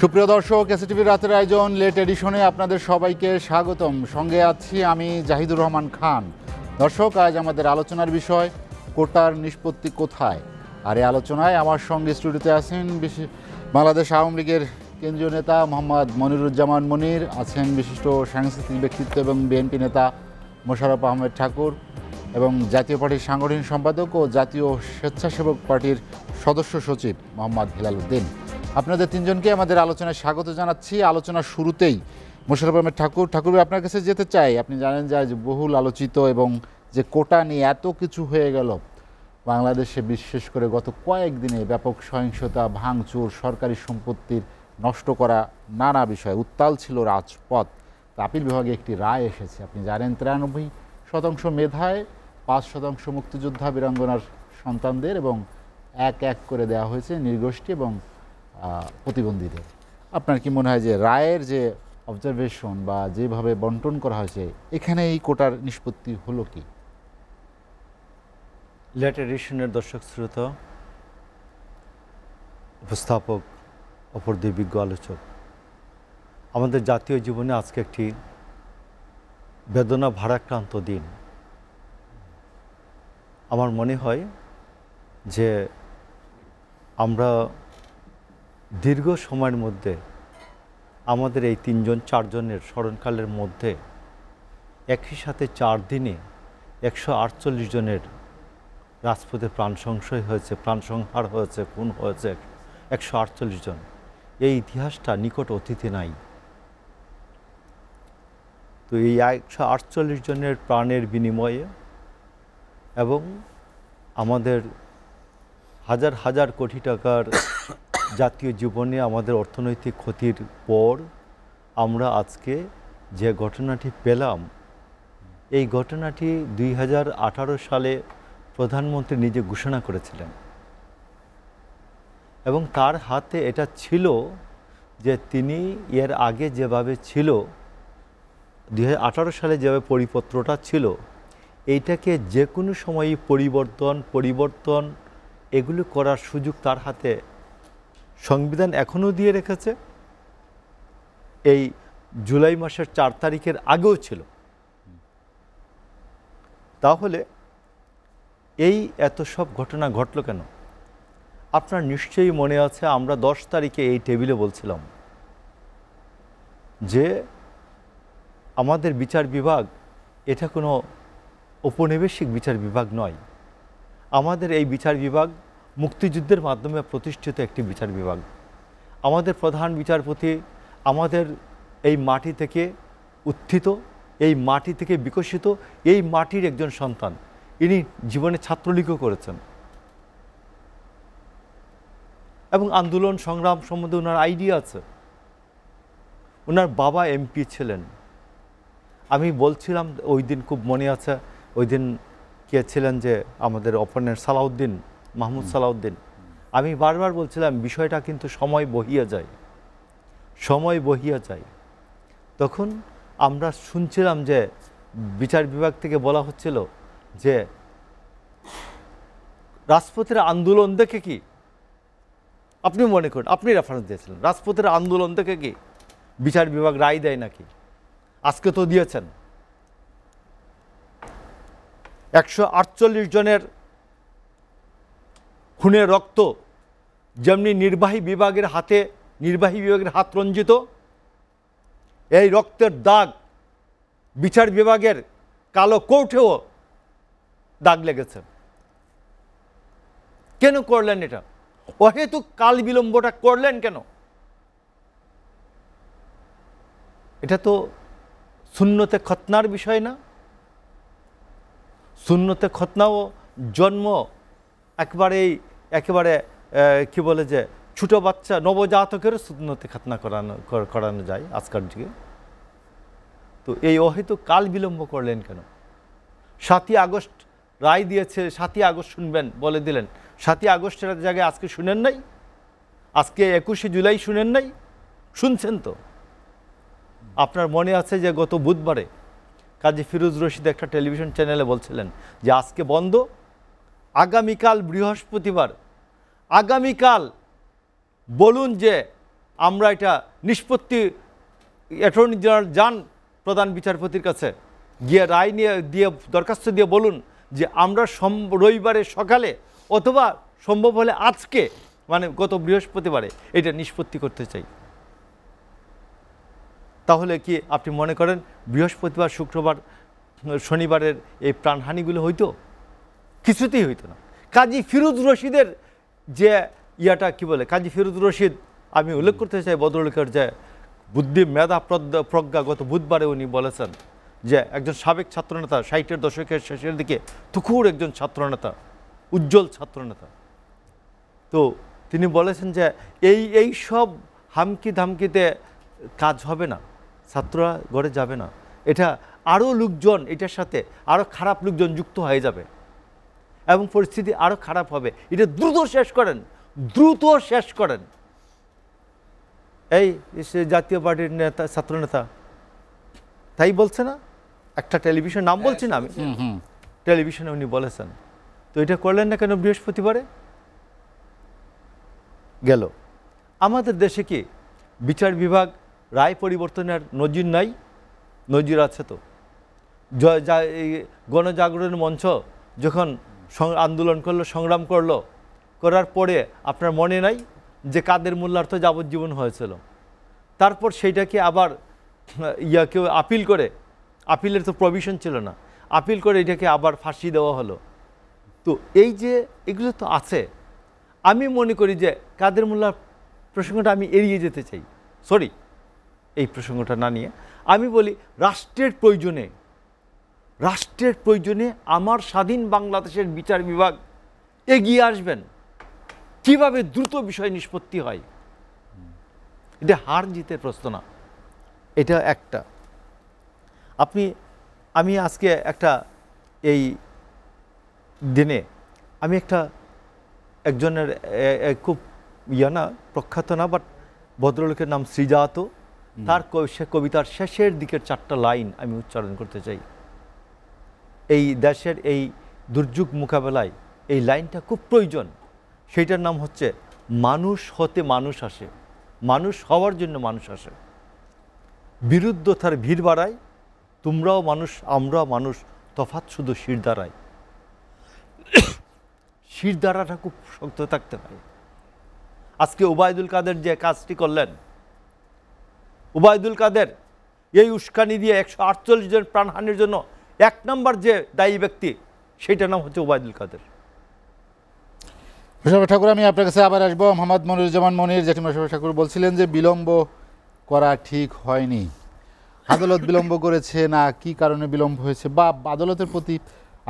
সুপ্রিয় দর্শক, এসএটিভির রাতের আয়োজন লেট এডিশনে আপনাদের সবাইকে স্বাগতম। সঙ্গে আছি আমি জাহিদুর রহমান খান। দর্শক, আজ আমাদের আলোচনার বিষয় কোটার নিষ্পত্তি কোথায়। আর এই আলোচনায় আমার সঙ্গে স্টুডিওতে আছেন বাংলাদেশ আওয়ামী লীগের কেন্দ্রীয় নেতা মোহাম্মদ মনিরুজ্জামান মনির, আছেন বিশিষ্ট সাংস্কৃতিক ব্যক্তিত্ব এবং বিএনপি নেতা মোশাররফ আহমেদ ঠাকুর, এবং জাতীয় পার্টির সাংগঠনিক সম্পাদক ও জাতীয় স্বেচ্ছাসেবক পার্টির সদস্য সচিব মোহাম্মদ হেলাল উদ্দিন। আপনাদের তিনজনকে আমাদের আলোচনায় স্বাগত জানাচ্ছি। আলোচনার শুরুতেই মোশাররফ আহমেদ ঠাকুর, আপনার কাছে যেতে চাই। আপনি জানেন যে বহুল আলোচিত এবং যে কোটা নিয়ে এত কিছু হয়ে গেল বাংলাদেশে, বিশেষ করে গত কয়েকদিনে ব্যাপক সহিংসতা, ভাঙচুর, সরকারি সম্পত্তির নষ্ট করা, নানা বিষয় উত্তাল ছিল রাজপথ। আপিল বিভাগে একটি রায় এসেছে। আপনি জানেন 93% মেধায় 5% মুক্তিযোদ্ধা বীরাঙ্গনার সন্তানদের এবং এক এক করে দেওয়া হয়েছে নৃগোষ্ঠী এবং প্রতিবন্ধীদের। আপনার কি মনে হয় যে রায়ের যে অবজারভেশন বা যেভাবে বন্টন করা হয়েছে, এখানে এই কোটার নিষ্পত্তি হলো কি? লেট এডিশনের দর্শক শ্রোতা, উপস্থাপক, অপর দুই বিজ্ঞ আলোচক, আমাদের জাতীয় জীবনে আজকে একটি বেদনা ভারাক্রান্ত দিন। আমার মনে হয় যে আমরা দীর্ঘ সময়ের মধ্যে আমাদের এই চারজনের স্মরণকালের মধ্যে একই সাথে 4 দিনে 148 জনের রাজপথে প্রাণ সংহার হয়েছে, খুন হয়েছে 148 জন। এই ইতিহাসটা নিকট অতীতে নাই। তো এই 148 জনের প্রাণের বিনিময়ে এবং আমাদের হাজার হাজার কোটি টাকার জাতীয় জীবনে আমাদের অর্থনৈতিক ক্ষতির পর আমরা আজকে যে ঘটনাটি পেলাম, এই ঘটনাটি 2018 সালে প্রধানমন্ত্রী নিজে ঘোষণা করেছিলেন এবং তার হাতে এটা ছিল যে তিনি এর আগে যেভাবে ছিল 2018 সালে যেভাবে পরিপত্রটা ছিল, এইটাকে যে কোনো সময়ই পরিবর্তন এগুলো করার সুযোগ তার হাতে সংবিধান এখনও দিয়ে রেখেছে। এই জুলাই মাসের 4 তারিখের আগেও ছিল। তাহলে এই এত সব ঘটনা ঘটল কেন? আপনার নিশ্চয়ই মনে আছে, আমরা 10 তারিখে এই টেবিলে বলছিলাম যে আমাদের বিচার বিভাগ এটা কোনো ঔপনিবেশিক বিচার বিভাগ নয়। আমাদের এই বিচার বিভাগ মুক্তিযুদ্ধের মাধ্যমে প্রতিষ্ঠিত একটি বিচার বিভাগ। আমাদের প্রধান বিচারপতি আমাদের এই মাটি থেকে উত্থিত, এই মাটি থেকে বিকশিত, এই মাটির একজন সন্তান। ইনি জীবনে ছাত্রলীগও করেছেন এবং আন্দোলন সংগ্রাম সম্বন্ধে ওনার আইডিয়া আছে। ওনার বাবা এমপি ছিলেন। আমি বলছিলাম ওই দিন, খুব মনে আছে, ওই দিন কে ছিলেন যে আমাদের অপোনেন্ট মাহমুদ সালাউদ্দিন। আমি বারবার বলছিলাম বিষয়টা কিন্তু সময় বহিয়া যায়। তখন আমরা শুনছিলাম যে বিচার বিভাগ থেকে বলা হচ্ছিল যে রাজপথের আন্দোলন দেখে কি, আপনি মনে করেন, আপনি রেফারেন্স দিয়েছিলেন, রাজপথের আন্দোলন দেখে কি বিচার বিভাগ রায় দেয় নাকি? আজকে তো দিয়েছেন। 148 জনের খুনের রক্ত যেমনি নির্বাহী বিভাগের হাত রঞ্জিত, এই রক্তের দাগ বিচার বিভাগের কালো কোর্টেও দাগ লেগেছে। কেন করলেন এটা? অহেতুক কাল বিলম্বটা করলেন কেন? এটা তো সুন্নতে খতনার বিষয় না? সুন্নতে খতনাও জন্ম একেবারে কি বলে যে ছোট বাচ্চা নবজাতকেরও সুন্নতে খতনা করানো যায় আজকাল যুগে। তো এই অহেতুক কাল বিলম্ব করলেন কেন? 7ই আগস্ট রায় দিয়েছে, 7ই আগস্ট শুনবেন বলে দিলেন। 7ই আগস্টের জায়গায় আজকে শুনেন নাই? আজকে 21শে জুলাই শুনেন নাই? শুনছেন তো। আপনার মনে আছে যে গত বুধবারে কাজী ফিরোজ রশিদ একটা টেলিভিশন চ্যানেলে বলছিলেন যে আজকে বন্ধ, আগামীকাল বৃহস্পতিবার, আগামীকাল বলুন যে আমরা এটা নিষ্পত্তি অ্যাটর্নি জেনারেল যান প্রধান বিচারপতির কাছে, গিয়ে রায় নিয়ে দিয়ে দরখাস্ত দিয়ে বলুন যে আমরা রবিবারে সকালে অথবা সম্ভব হলে আজকে, মানে গত বৃহস্পতিবারে এটা নিষ্পত্তি করতে চাই। তাহলে কি আপনি মনে করেন বৃহস্পতিবার, শুক্রবার, শনিবারের এই প্রাণহানিগুলো হইতো? কিছুতেই হইতো না। কাজী ফিরোজ রশিদের যে ইয়াটা কি বলে, কাজী ফিরোজ রশিদ, আমি উল্লেখ করতে চাই ভদ্রলোকের যে বুদ্ধি, মেধা, প্রজ্ঞা, গত বুধবারে উনি বলেছেন যে একজন সাবেক ছাত্রনেতা, 60-এর দশকের শেষের দিকে তুখুর একজন ছাত্রনেতা, উজ্জ্বল ছাত্রনেতা, তো তিনি বলেছেন যে এই সব হামকি ধামকিতে কাজ হবে না, ছাত্ররা গড়ে যাবে না, এটা আরও লোকজন, এটার সাথে আরও খারাপ লোকজন যুক্ত হয়ে যাবে এবং পরিস্থিতি আরও খারাপ হবে, এটা দ্রুত শেষ করেন, দ্রুত শেষ করেন। এই জাতীয় পার্টির নেতা, ছাত্রনেতা তাই বলছে না, একটা টেলিভিশন নাম বলছি না আমি, টেলিভিশনে উনি বলেছেন। তো এটা করলেন না কেন বৃহস্পতিবারে? গেল। আমাদের দেশে কি বিচার বিভাগ রায় পরিবর্তনের নজির নাই? নজির আছে তো। গণজাগরণ মঞ্চ যখন আন্দোলন করলো, সংগ্রাম করলো, করার পরে আপনার মনে নাই যে কাদের মোল্লার তো যাবজ্জীবন হয়েছিল, তারপর সেইটাকে আবার কেউ আপিল করে, আপিলের তো প্রভিশন ছিল না, আপিল করে এটাকে আবার ফাঁসি দেওয়া হলো। তো এই যে এগুলো তো আছে। আমি মনে করি যে কাদের মোল্লার প্রসঙ্গটা আমি এড়িয়ে যেতে চাই, সরি এই প্রসঙ্গটা না নিয়ে আমি বলি রাষ্ট্রের প্রয়োজনে আমার স্বাধীন বাংলাদেশের বিচার বিভাগ এগিয়ে আসবেন, কিভাবে দ্রুত বিষয় নিষ্পত্তি হয়। এটা হার জিতের প্রশ্ন না, এটা একটা। আমি আজকে একটা এই দিনে আমি একজনের খুব না প্রখ্যাত না, বাট ভদ্রলোকের নাম শ্রীজাত, তার সে কবিতার শেষের দিকের 4টা লাইন আমি উচ্চারণ করতে চাই। এই দেশের এই দুর্যোগ মোকাবেলায় এই লাইনটা খুব প্রয়োজন। সেইটার নাম হচ্ছে, মানুষ হতে মানুষ আসে, মানুষ হওয়ার জন্য মানুষ আসে, বিরুদ্ধতার ভিড় বাড়ায়, তোমরাও মানুষ আমরাও মানুষ, তফাৎ শুধু শিরদাঁড়ায়। শিরদাঁড়াটা খুব শক্ত থাকতে হয়। আজকে ওবায়দুল কাদের যে কাজটি করলেন, ওবায়দুল কাদের এই উস্কানি দিয়ে 148 জন প্রাণহানির জন্য 1 নম্বর যে দায়ী ব্যক্তি, সেইটার নাম হচ্ছে ওবায়দুল কাদের। মোশাররফ ঠাকুর, আমি আপনার কাছে আবার আসবো। মোহাম্মদ মনিরুজ্জামান মনির, যেটি মোশাররফ ঠাকুর বলছিলেন যে বিলম্ব করা ঠিক হয়নি, আদালত বিলম্ব করেছে না, কি কারণে বিলম্ব হয়েছে, বা আদালতের প্রতি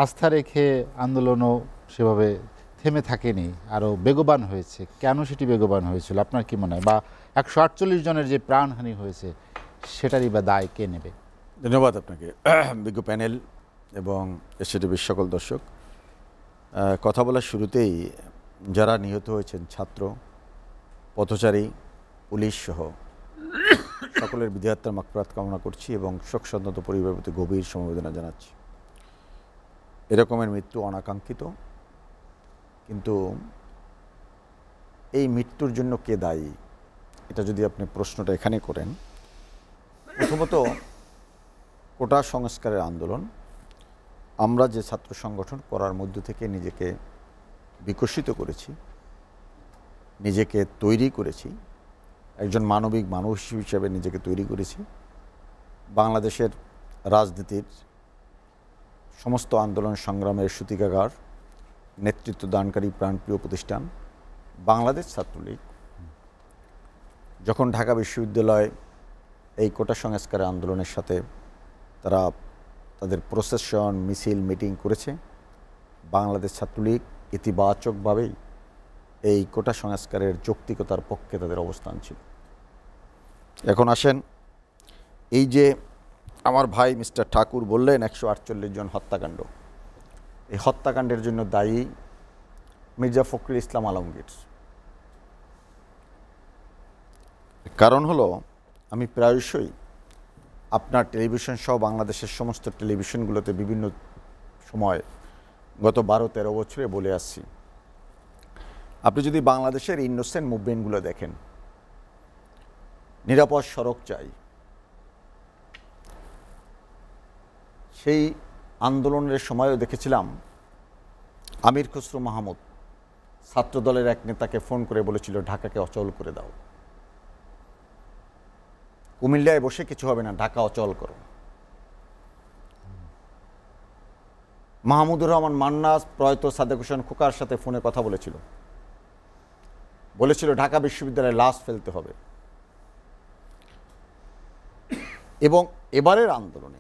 আস্থা রেখে আন্দোলনও সেভাবে থেমে থাকেনি, আরও বেগবান হয়েছে, কেন সেটি বেগবান হয়েছিল আপনার কি মনে হয়? বা 148 জনের যে প্রাণহানি হয়েছে সেটারই বা দায় কে নেবে? ধন্যবাদ আপনাকে, বিজ্ঞ প্যানেল এবং এসটিভির সকল দর্শক। কথা বলার শুরুতেই যারা নিহত হয়েছেন, ছাত্র, পথচারী, পুলিশ সহ সকলের বিধিআত্মার মাগফিরাত কামনা করছি এবং শোকসন্তপ্ত পরিবারের প্রতি গভীর সমবেদনা জানাচ্ছি। এরকমের মৃত্যু অনাকাঙ্ক্ষিত, কিন্তু এই মৃত্যুর জন্য কে দায়ী, এটা যদি আপনি প্রশ্নটা এখানে করেন, প্রথমত কোটা সংস্কারের আন্দোলন, আমরা যে ছাত্র সংগঠন করার মধ্য থেকে নিজেকে বিকশিত করেছি, নিজেকে তৈরি করেছি, একজন মানবিক মানুষ হিসেবে নিজেকে তৈরি করেছি। বাংলাদেশের রাজনীতির সমস্ত আন্দোলন সংগ্রামের সূতিকাগার, নেতৃত্ব দানকারী প্রাণপ্রিয় প্রতিষ্ঠান বাংলাদেশ ছাত্রলীগ, যখন ঢাকা বিশ্ববিদ্যালয় এই কোটা সংস্কারের আন্দোলনের সাথে তারা তাদের প্রসেশন, মিছিল, মিটিং করেছে, বাংলাদেশ ছাত্রলীগ ইতিবাচকভাবেই এই কোটা সংস্কারের যৌক্তিকতার পক্ষে তাদের অবস্থান ছিল। এখন আসেন, এই যে আমার ভাই মিস্টার ঠাকুর বললেন 148 জন হত্যাকাণ্ড, এই হত্যাকাণ্ডের জন্য দায়ী মির্জা ফখরুল ইসলাম আলমগীর। কারণ হলো, আমি প্রায়শই আপনার টেলিভিশন সহ বাংলাদেশের সমস্ত টেলিভিশনগুলোতে বিভিন্ন সময় গত 12-13 বছরে বলে আসছি, আপনি যদি বাংলাদেশের ইনোসেন্ট মুভমেন্টগুলো দেখেন, নিরাপদ সড়ক চাই। সেই আন্দোলনের সময়ও দেখেছিলাম আমির খসরু মাহমুদ ছাত্রদলের এক নেতাকে ফোন করে বলেছিল ঢাকাকে অচল করে দাও, কুমিল্লায় বসে কিছু হবে না, ঢাকা অচল করো। মাহমুদুর রহমান মান্না প্রয়াত সাদেক হোসেন খোকার সাথে ফোনে কথা বলেছিল ঢাকা বিশ্ববিদ্যালয়ে লাশ ফেলতে হবে। এবং এবারের আন্দোলনে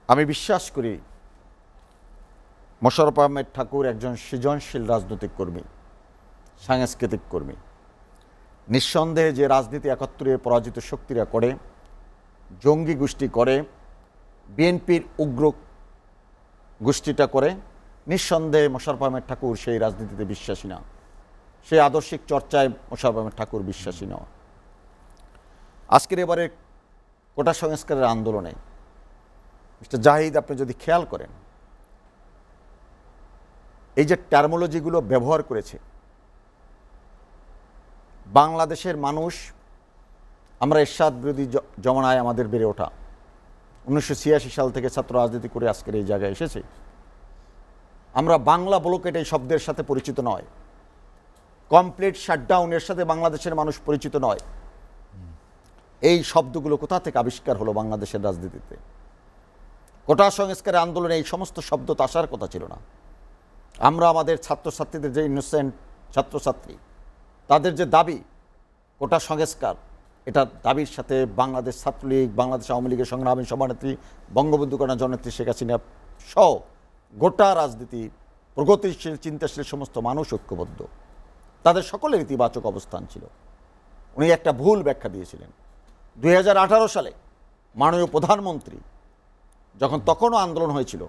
আমি বিশ্বাস করি মোশাররফ আহমেদ ঠাকুর একজন সৃজনশীল রাজনৈতিক কর্মী, সাংস্কৃতিক কর্মী। নিঃসন্দেহে যে রাজনীতি ৭১-এর পরাজিত শক্তিরা করে, জঙ্গি গোষ্ঠী করে, বিএনপির উগ্র গোষ্ঠীটা করে, নিঃসন্দেহে মোশাররফ আহমেদ ঠাকুর সেই রাজনীতিতে বিশ্বাসী না, সেই আদর্শিক চর্চায় মোশাররফ আহমেদ ঠাকুর বিশ্বাসী নয়। আজকের এবারে কোটা সংস্কারের আন্দোলনে মিস্টার জাহিদ, আপনি যদি খেয়াল করেন এই যে টার্মোলজিগুলো ব্যবহার করেছে, বাংলাদেশের মানুষ, আমরা এরশাদ বিরোধী জমানায় আমাদের বেড়ে ওঠা, 1986 সাল থেকে ছাত্র রাজনীতি করে আজকের এই জায়গায় এসেছে। আমরা বাংলা ব্লকেট এই শব্দের সাথে পরিচিত নয়, কমপ্লিট শাটডাউনের সাথে বাংলাদেশের মানুষ পরিচিত নয়। এই শব্দগুলো কোথা থেকে আবিষ্কার হলো বাংলাদেশের রাজনীতিতে? কোটা সংস্কারের আন্দোলনে এই সমস্ত শব্দ তো আসার কথা ছিল না। আমরা আমাদের ছাত্রছাত্রীদের যে ইনোসেন্ট ছাত্রছাত্রী, তাদের যে দাবি কোটা সংস্কার, এটা দাবির সাথে বাংলাদেশ ছাত্রলীগ, বাংলাদেশ আওয়ামী লীগের সংগ্রামী সভানেত্রী বঙ্গবন্ধু কন্যা জননেত্রী শেখ হাসিনা সহ গোটা রাজনীতি, প্রগতিশীল চিন্তাশীল সমস্ত মানুষ ঐক্যবদ্ধ, তাদের সকলের ইতিবাচক অবস্থান ছিল। উনি একটা ভুল ব্যাখ্যা দিয়েছিলেন 2018 সালে মাননীয় প্রধানমন্ত্রী যখন তখনও আন্দোলন হয়েছিল,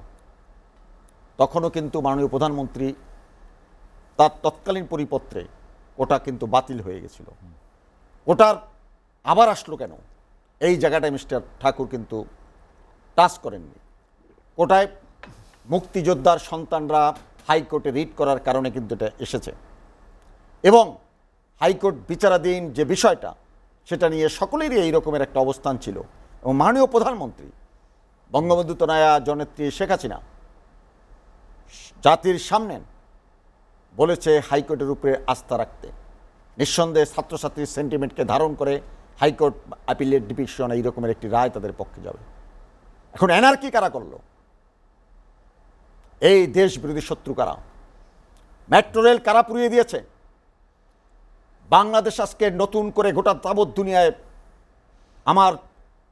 তখনও কিন্তু মাননীয় প্রধানমন্ত্রী তার তৎকালীন পরিপত্রে কোটা কিন্তু বাতিল হয়ে গেছিল। কোটার আবার আসলো কেন, এই জায়গাটায় মিস্টার ঠাকুর কিন্তু টাচ করেননি। কোটায় মুক্তিযোদ্ধার সন্তানরা হাইকোর্টে রিট করার কারণে কিন্তু এটা এসেছে, এবং হাইকোর্ট বিচারাধীন যে বিষয়টা, সেটা নিয়ে সকলেরই এই রকমের একটা অবস্থান ছিল। এবং মাননীয় প্রধানমন্ত্রী বঙ্গবন্ধু কন্যা জননেত্রী শেখ হাসিনা জাতির সামনে বলেছে হাইকোর্টের উপরে আস্থা রাখতে। নিঃসন্দেহে ছাত্রছাত্রীর সেন্টিমেন্টকে ধারণ করে হাইকোর্ট অ্যাপিলেট ডিভিশন এই রকমের একটি রায় তাদের পক্ষে যাবে। এখন এনআরকি কারা করলো? এই দেশ বিরোধী শত্রু কারা? মেট্রো রেল কারা পুড়িয়ে দিয়েছে? বাংলাদেশ আজকে নতুন করে গোটা তাবৎ দুনিয়ায়, আমার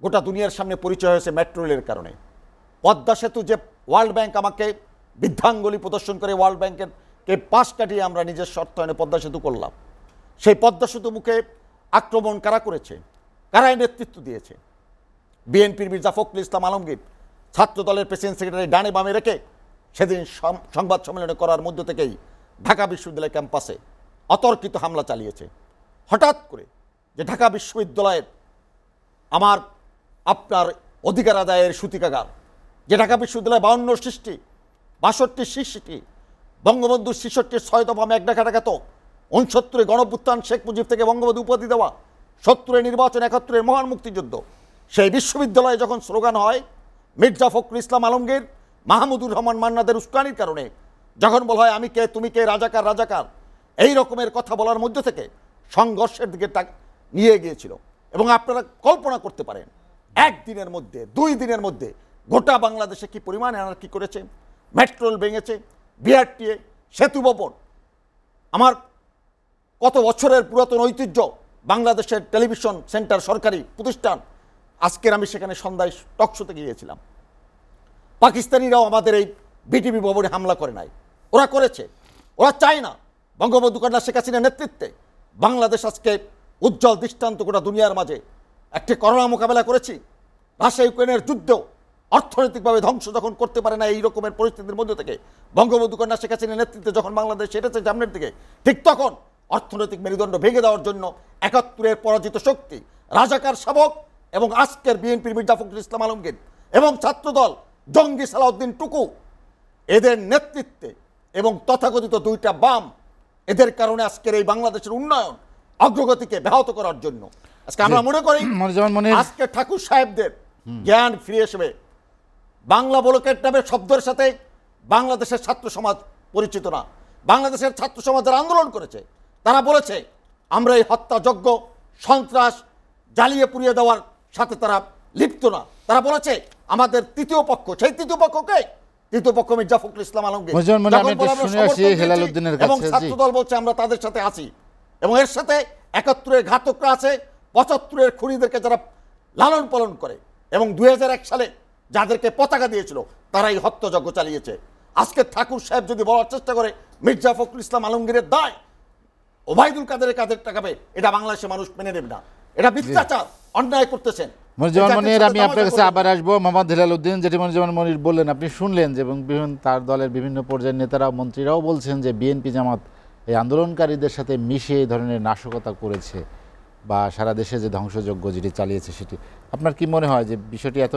গোটা দুনিয়ার সামনে পরিচয় হয়েছে মেট্রো রেলের কারণে। পদ্মা সেতু যে ওয়ার্ল্ড ব্যাংক আমাকে বৃদ্ধাঙ্গুলি প্রদর্শন করে ওয়ার্ল্ড ব্যাংকের পাশ কাটিয়ে আমরা নিজের অর্থায়নে পদ্মা সেতু করলাম, সেই পদ্মা সেতু মুখে আক্রমণ কারা করেছে? কারাই নেতৃত্ব দিয়েছে? বিএনপির মির্জা ফখরুল ইসলাম আলমগীর ছাত্র দলের প্রেসিডেন্ট সেক্রেটারি ডানে বামে রেখে সেদিন সংবাদ সম্মেলন করার মধ্য থেকেই ঢাকা বিশ্ববিদ্যালয় ক্যাম্পাসে অতর্কিত হামলা চালিয়েছে। হঠাৎ করে যে ঢাকা বিশ্ববিদ্যালয়ের আমার আপনার অধিকার আদায়ের সূতিকাগার, যে ঢাকা বিশ্ববিদ্যালয় 52 সৃষ্টি, 62 সৃষ্টি, বঙ্গবন্ধুর 66 6 দফা মেঘনা কাটাকাত, 69 গণঅভ্যুত্থান, শেখ মুজিব থেকে বঙ্গবন্ধু উপাধি দেওয়া, 70 নির্বাচন, 71 মহান মুক্তিযুদ্ধ, সেই বিশ্ববিদ্যালয়ে যখন স্লোগান হয় মির্জা ফখরুল ইসলাম আলমগীর, মাহমুদুর রহমান মান্নাদের উস্কানির কারণে, যখন বলা হয় আমি কে তুমি কে, রাজাকার রাজাকার, এই রকমের কথা বলার মধ্যে থেকে সংঘর্ষের দিকে নিয়ে গিয়েছিল। এবং আপনারা কল্পনা করতে পারেন একদিনের মধ্যে, 2 দিনের মধ্যে গোটা বাংলাদেশে কি পরিমাণ এনার্কি করেছে। মেট্রো রেল ভেঙেছে, বিআরটিএ, সেতু ভবন, আমার কত বছরের পুরাতন ঐতিহ্য বাংলাদেশের টেলিভিশন সেন্টার সরকারি প্রতিষ্ঠান, আজকের আমি সেখানে সন্ধ্যায় টকশোতে গিয়েছিলাম। পাকিস্তানিরাও আমাদের এই বিটিভি ভবনে হামলা করে নাই, ওরা করেছে। ওরা চায় না বঙ্গবন্ধু কন্যা শেখ হাসিনার নেতৃত্বে বাংলাদেশ আজকে উজ্জ্বল দৃষ্টান্ত গোটা দুনিয়ার মাঝে। একটি করোনা মোকাবেলা করেছি, রাশিয়া ইউক্রেনের যুদ্ধ অর্থনৈতিকভাবে ধ্বংস যখন করতে পারে না, এই রকমের পরিস্থিতির মধ্যে থেকে বঙ্গবন্ধু কন্যা শেখ হাসিনার নেতৃত্বে যখন বাংলাদেশ হেঁটেছে সামনের দিকে, ঠিক তখন অর্থনৈতিক মেরুদণ্ড ভেঙে দেওয়ার জন্য 71-এর পরাজিত শক্তি, রাজাকার শাবক এবং আজকের বিএনপির মির্জা ফখরুল ইসলাম আলমগীর এবং ছাত্রদল জঙ্গি সালাউদ্দিন টুকু, এদের নেতৃত্বে এবং তথাকথিত 2টা বাম, এদের কারণে আজকের এই বাংলাদেশের উন্নয়ন অগ্রগতিকে ব্যাহত করার জন্য। আজকে আমরা মনে করি মনিরুজ্জামান মনির, আজকে ঠাকুর সাহেবদের জ্ঞান ফিরে আসবে। বাংলা ব্লকের নামের শব্দের সাথে বাংলাদেশের ছাত্র সমাজ পরিচিত না। বাংলাদেশের ছাত্র সমাজ যারা আন্দোলন করেছে তারা বলেছে আমরা এই হত্যাযজ্ঞ, সন্ত্রাস, জ্বালিয়ে পুড়িয়ে দেওয়ার সাথে তারা লিপ্ত না। তারা বলেছে আমাদের তৃতীয় পক্ষ, সেই তৃতীয় পক্ষকে তৃতীয় পক্ষ মির্জা ফখরুল ইসলাম আলমগীর মনিরুজ্জামান মনির, আমি যখন একটু বলে আমরা শুনে আসি সমর্থন হেলাল দিয়েছি উদ্দিনের এবং কাছে। জি। ছাত্র দল বলছে আমরা তাদের সাথে আছি, এবং এর সাথে 71-এর ঘাতকরা আছে, 75-এর খুনিদেরকে যারা লালন পালন করে, এবং 2001 সালে যাদেরকে পতাকা দিয়েছিল তারা এই হত্যাযজ্ঞ চালিয়েছে। আজকে ঠাকুর সাহেব যদি বলার চেষ্টা করে মির্জা ফখরুল ইসলাম আলমগীরের দায় ওবায়দুল কাদেরের কাঁধে টাকাবে, এটা বাংলাদেশের মানুষ মেনে নেবে না। এটা মিথ্যাচার, অন্যায় করতেছেন। মনিরুজ্জামান মনির, আমি আপনার কাছে আবার আসবো। মোহাম্মদ হেলাল উদ্দিন, যেটি মনিরুজ্জামান মনির বললেন আপনি শুনলেন যে, এবং বিভিন্ন তার দলের বিভিন্ন পর্যায়ের নেতারাও মন্ত্রীরাও বলছেন যে বিএনপি জামাত এই আন্দোলনকারীদের সাথে মিশে এই ধরনের নাশকতা করেছে বা সারা দেশে যে ধ্বংসযজ্ঞ যেটি চালিয়েছে সেটি। আপনার কি মনে হয় যে বিষয়টি এত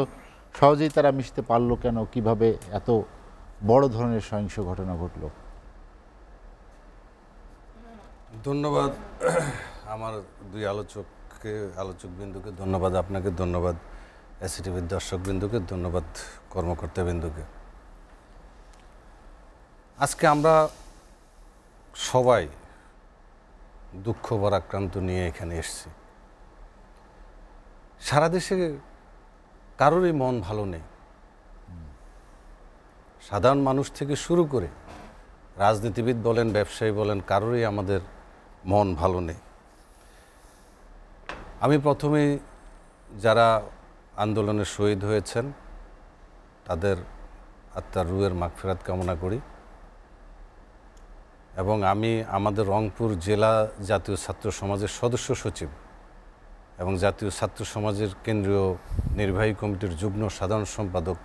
সহজেই তারা মিশতে পারলো কেন? কিভাবে এত বড় ধরনের সহিংস ঘটনা ঘটলো? ধন্যবাদ আমার দুই আলোচকবৃন্দুকে, ধন্যবাদ আপনাকে, ধন্যবাদ এসিটিভির দর্শকবৃন্দুকে, ধন্যবাদ কর্মকর্তাবৃন্দুকে। আজকে আমরা সবাই দুঃখ ভারাক্রান্ত নিয়ে এখানে এসেছি। সারা দেশে কারোরই মন ভালো নেই, সাধারণ মানুষ থেকে শুরু করে রাজনীতিবিদ বলেন, ব্যবসায়ী বলেন, কারোরই আমাদের মন ভালো নেই। আমি প্রথমেই যারা আন্দোলনে শহীদ হয়েছেন তাদের আত্মার রুহের মাগফিরাত কামনা করি, এবং আমি আমাদের রংপুর জেলা জাতীয় ছাত্র সমাজের সদস্য সচিব এবং জাতীয় ছাত্র সমাজের কেন্দ্রীয় নির্বাহী কমিটির যুগ্ম সাধারণ সম্পাদক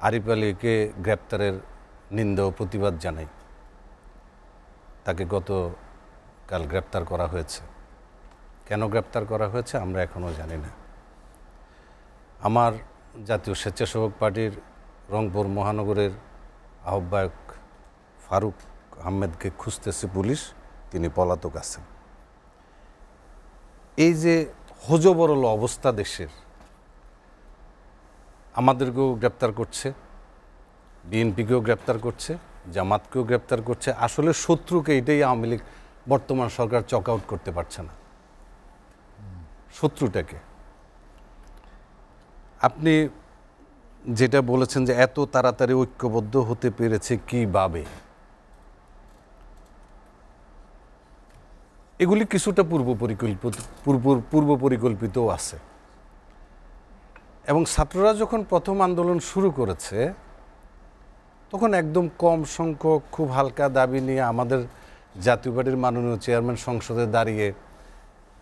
আরিফ আলীকে গ্রেপ্তারের নিন্দা ও প্রতিবাদ জানাই। তাকে গতকাল গ্রেপ্তার করা হয়েছে। কেন গ্রেপ্তার করা হয়েছে আমরা এখনও জানি না। আমার জাতীয় স্বেচ্ছাসেবক পার্টির রংপুর মহানগরের আহ্বায়ক ফারুক আহমেদকে খুঁজতেছে পুলিশ, তিনি পলাতক আছেন। এই যে হজবরল অবস্থা দেশের, আমাদেরকেও গ্রেপ্তার করছে, বিএনপিকেও গ্রেপ্তার করছে, জামাতকেও গ্রেপ্তার করছে। আসলে শত্রুকে, এটাই আওয়ামী লীগ বর্তমান সরকার চক আউট করতে পারছে না। শত্রুটাকে আপনি যেটা বলেছেন যে এত তাড়াতাড়ি ঐক্যবদ্ধ হতে পেরেছে কিভাবে, এগুলি কিছুটা পূর্ব পরিকল্পিতও আছে। এবং ছাত্ররা যখন প্রথম আন্দোলন শুরু করেছে তখন একদম কম সংখ্যক খুব হালকা দাবি নিয়ে আমাদের জাতীয় পার্টির মাননীয় চেয়ারম্যান সংসদে দাঁড়িয়ে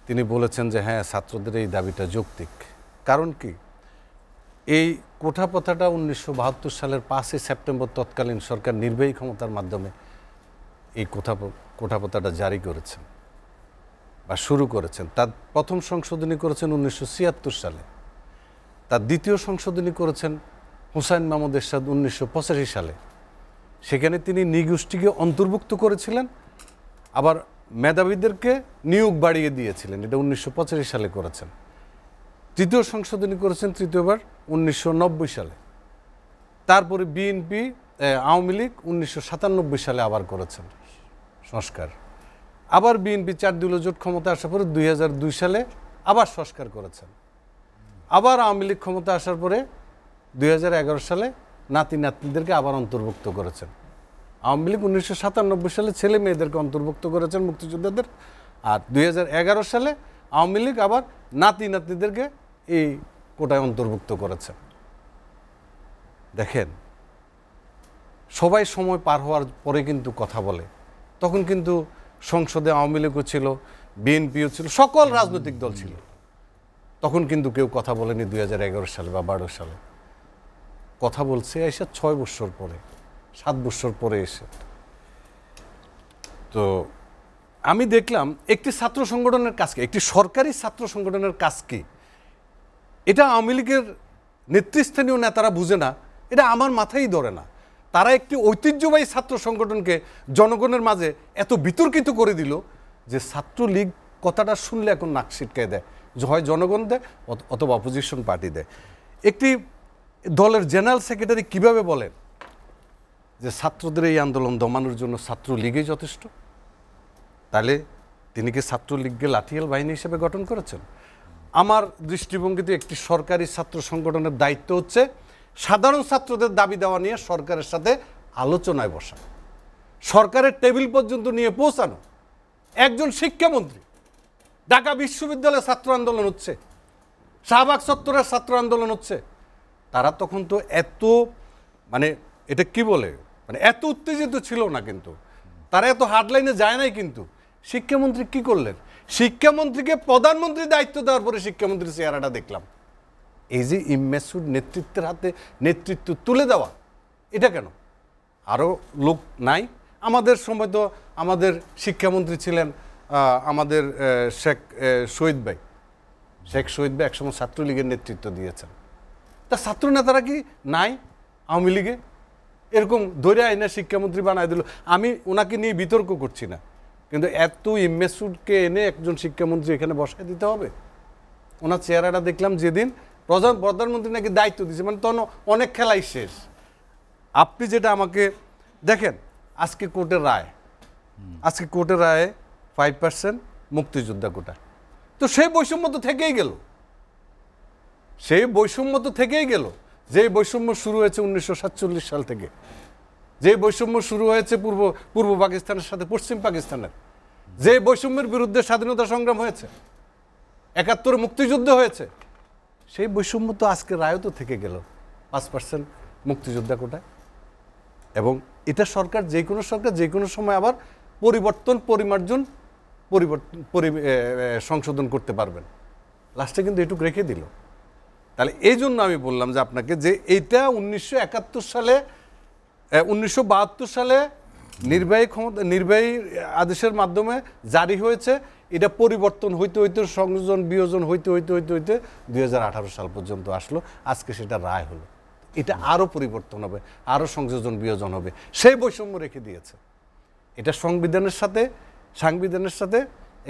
তিনি বলেছেন যে হ্যাঁ, ছাত্রদের এই দাবিটা যৌক্তিক। কারণ কি, এই কোঠাপথাটা 1972 সালের 5 সেপ্টেম্বর তৎকালীন সরকার নির্বাহী ক্ষমতার মাধ্যমে এই কোঠাপথাটা জারি করেছেন বা শুরু করেছেন। তার প্রথম সংশোধনী করেছেন 1976 সালে, তার দ্বিতীয় সংশোধনী করেছেন হুসাইন মাহমুদ এরশাদ 1985 সালে। সেখানে তিনি নৃগোষ্ঠীকে অন্তর্ভুক্ত করেছিলেন, আবার মেধাবীদেরকে নিয়োগ বাড়িয়ে দিয়েছিলেন। এটা 1985 সালে করেছেন। তৃতীয় সংশোধনী করেছেন তৃতীয়বার 1990 সালে। তারপরে বিএনপি, আওয়ামী লীগ 1997 সালে আবার করেছেন সংস্কার। আবার বিএনপি 4 দলীয় জোট ক্ষমতা আসার পরে 2002 সালে আবার সংস্কার করেছেন। আবার আওয়ামী লীগ ক্ষমতা আসার পরে 2011 সালে নাতি নাতনিদেরকে আবার অন্তর্ভুক্ত করেছেন। আওয়ামী লীগ 1997 সালে ছেলে মেয়েদেরকে অন্তর্ভুক্ত করেছেন, মুক্তিযোদ্ধাদের। আর 2011 সালে আওয়ামী লীগ আবার নাতি নাতনিদেরকে এই কোটায় অন্তর্ভুক্ত করেছেন। দেখেন, সবাই সময় পার হওয়ার পরে কিন্তু কথা বলে। তখন কিন্তু সংসদে আওয়ামী লীগও ছিল, বিএনপিও ছিল, সকল রাজনৈতিক দল ছিল। তখন কিন্তু কেউ কথা বলেনি 2011 সালে বা 12 সালে। কথা বলছে এসে 6 বছর পরে, 7 বছর পরে এসে। তো আমি দেখলাম একটি ছাত্র সংগঠনের কাজ কি, একটি সরকারি ছাত্র সংগঠনের কাজ কি, এটা আওয়ামী লীগের নেতৃস্থানীয় নেতারা বুঝে না। এটা আমার মাথায় ধরে না। তারা একটি ঐতিহ্যবাহী ছাত্র সংগঠনকে জনগণের মাঝে এত বিতর্কিত করে দিল যে ছাত্রলীগ কথাটা শুনলে এখন নাক ছিটকায় দেয়, যে হয় জনগণ দেয় অথবা অপোজিশন পার্টি দেয়। একটি দলের জেনারেল সেক্রেটারি কিভাবে বলেন যে ছাত্রদের এই আন্দোলন দমানোর জন্য ছাত্রলীগই যথেষ্ট? তাহলে তিনি কি ছাত্রলীগকে লাঠিয়াল বাহিনী হিসেবে গঠন করেছেন? আমার দৃষ্টিভঙ্গিতে একটি সরকারি ছাত্র সংগঠনের দায়িত্ব হচ্ছে সাধারণ ছাত্রদের দাবি দেওয়া নিয়ে সরকারের সাথে আলোচনায় বসা, সরকারের টেবিল পর্যন্ত নিয়ে পৌঁছানো। একজন শিক্ষামন্ত্রী, ঢাকা বিশ্ববিদ্যালয়ে ছাত্র আন্দোলন হচ্ছে, শাহবাগ চত্বরের ছাত্র আন্দোলন হচ্ছে, তারা তখন তো এত মানে এটা কি বলে মানে এত উত্তেজিত ছিল না, কিন্তু তারা এত হার্ডলাইনে যায় নাই। কিন্তু শিক্ষামন্ত্রী কি করলেন? শিক্ষামন্ত্রীকে প্রধানমন্ত্রী দায়িত্ব দেওয়ার পরে শিক্ষামন্ত্রীর চেহারাটা দেখলাম। এই যে ইম্যাচুর নেতৃত্বের হাতে নেতৃত্ব তুলে দেওয়া, এটা কেন? আরও লোক নাই? আমাদের সময় তো আমাদের শিক্ষামন্ত্রী ছিলেন আমাদের শেখ শহীদ ভাই একসময় ছাত্রলীগের নেতৃত্ব দিয়েছেন। তা ছাত্র নেতারা কি নাই আওয়ামী লীগে? এরকম ধরে আইনা শিক্ষামন্ত্রী বানায় দিল। আমি ওনাকে নিয়ে বিতর্ক করছি না, কিন্তু এত ইমেসুডকে এনে একজন শিক্ষামন্ত্রী এখানে বসায় দিতে হবে? ওনার চেহারাটা দেখলাম যেদিন প্রধানমন্ত্রী নাকি দায়িত্ব দিয়েছে, মানে তখন অনেক খেলাই শেষ। আপনি যেটা আমাকে দেখেন, আজকে কোর্টের রায় 5% মুক্তিযোদ্ধা কোটা, তো সেই বৈষম্য তো থেকেই গেল। যে বৈষম্য শুরু হয়েছে 1947 সাল থেকে, যে বৈষম্য শুরু হয়েছে পূর্ব পাকিস্তানের সাথে পশ্চিম পাকিস্তানের, যে বৈষম্যের বিরুদ্ধে স্বাধীনতা সংগ্রাম হয়েছে, 71 মুক্তিযুদ্ধ হয়েছে, সেই বৈষম্য তো আজকে রায়ও তো থেকে গেল 5% মুক্তিযোদ্ধা কোটায়। এবং এটা সরকার যে কোনো সময় আবার সংশোধন করতে পারবেন। লাস্টে কিন্তু এটুকু রেখে দিল। তাহলে এই জন্য আমি বললাম যে আপনাকে যে এইটা 1972 সালে নির্বাহী আদেশের মাধ্যমে জারি হয়েছে। এটা পরিবর্তন হইতে সংযোজন বিয়োজন হইতে 2018 সাল পর্যন্ত আসলো। আজকে সেটা রায় হলো। এটা আরও পরিবর্তন হবে, আরও সংযোজন বিয়োজন হবে। সেই বৈষম্য রেখে দিয়েছে। এটা সাংবিধানের সাথে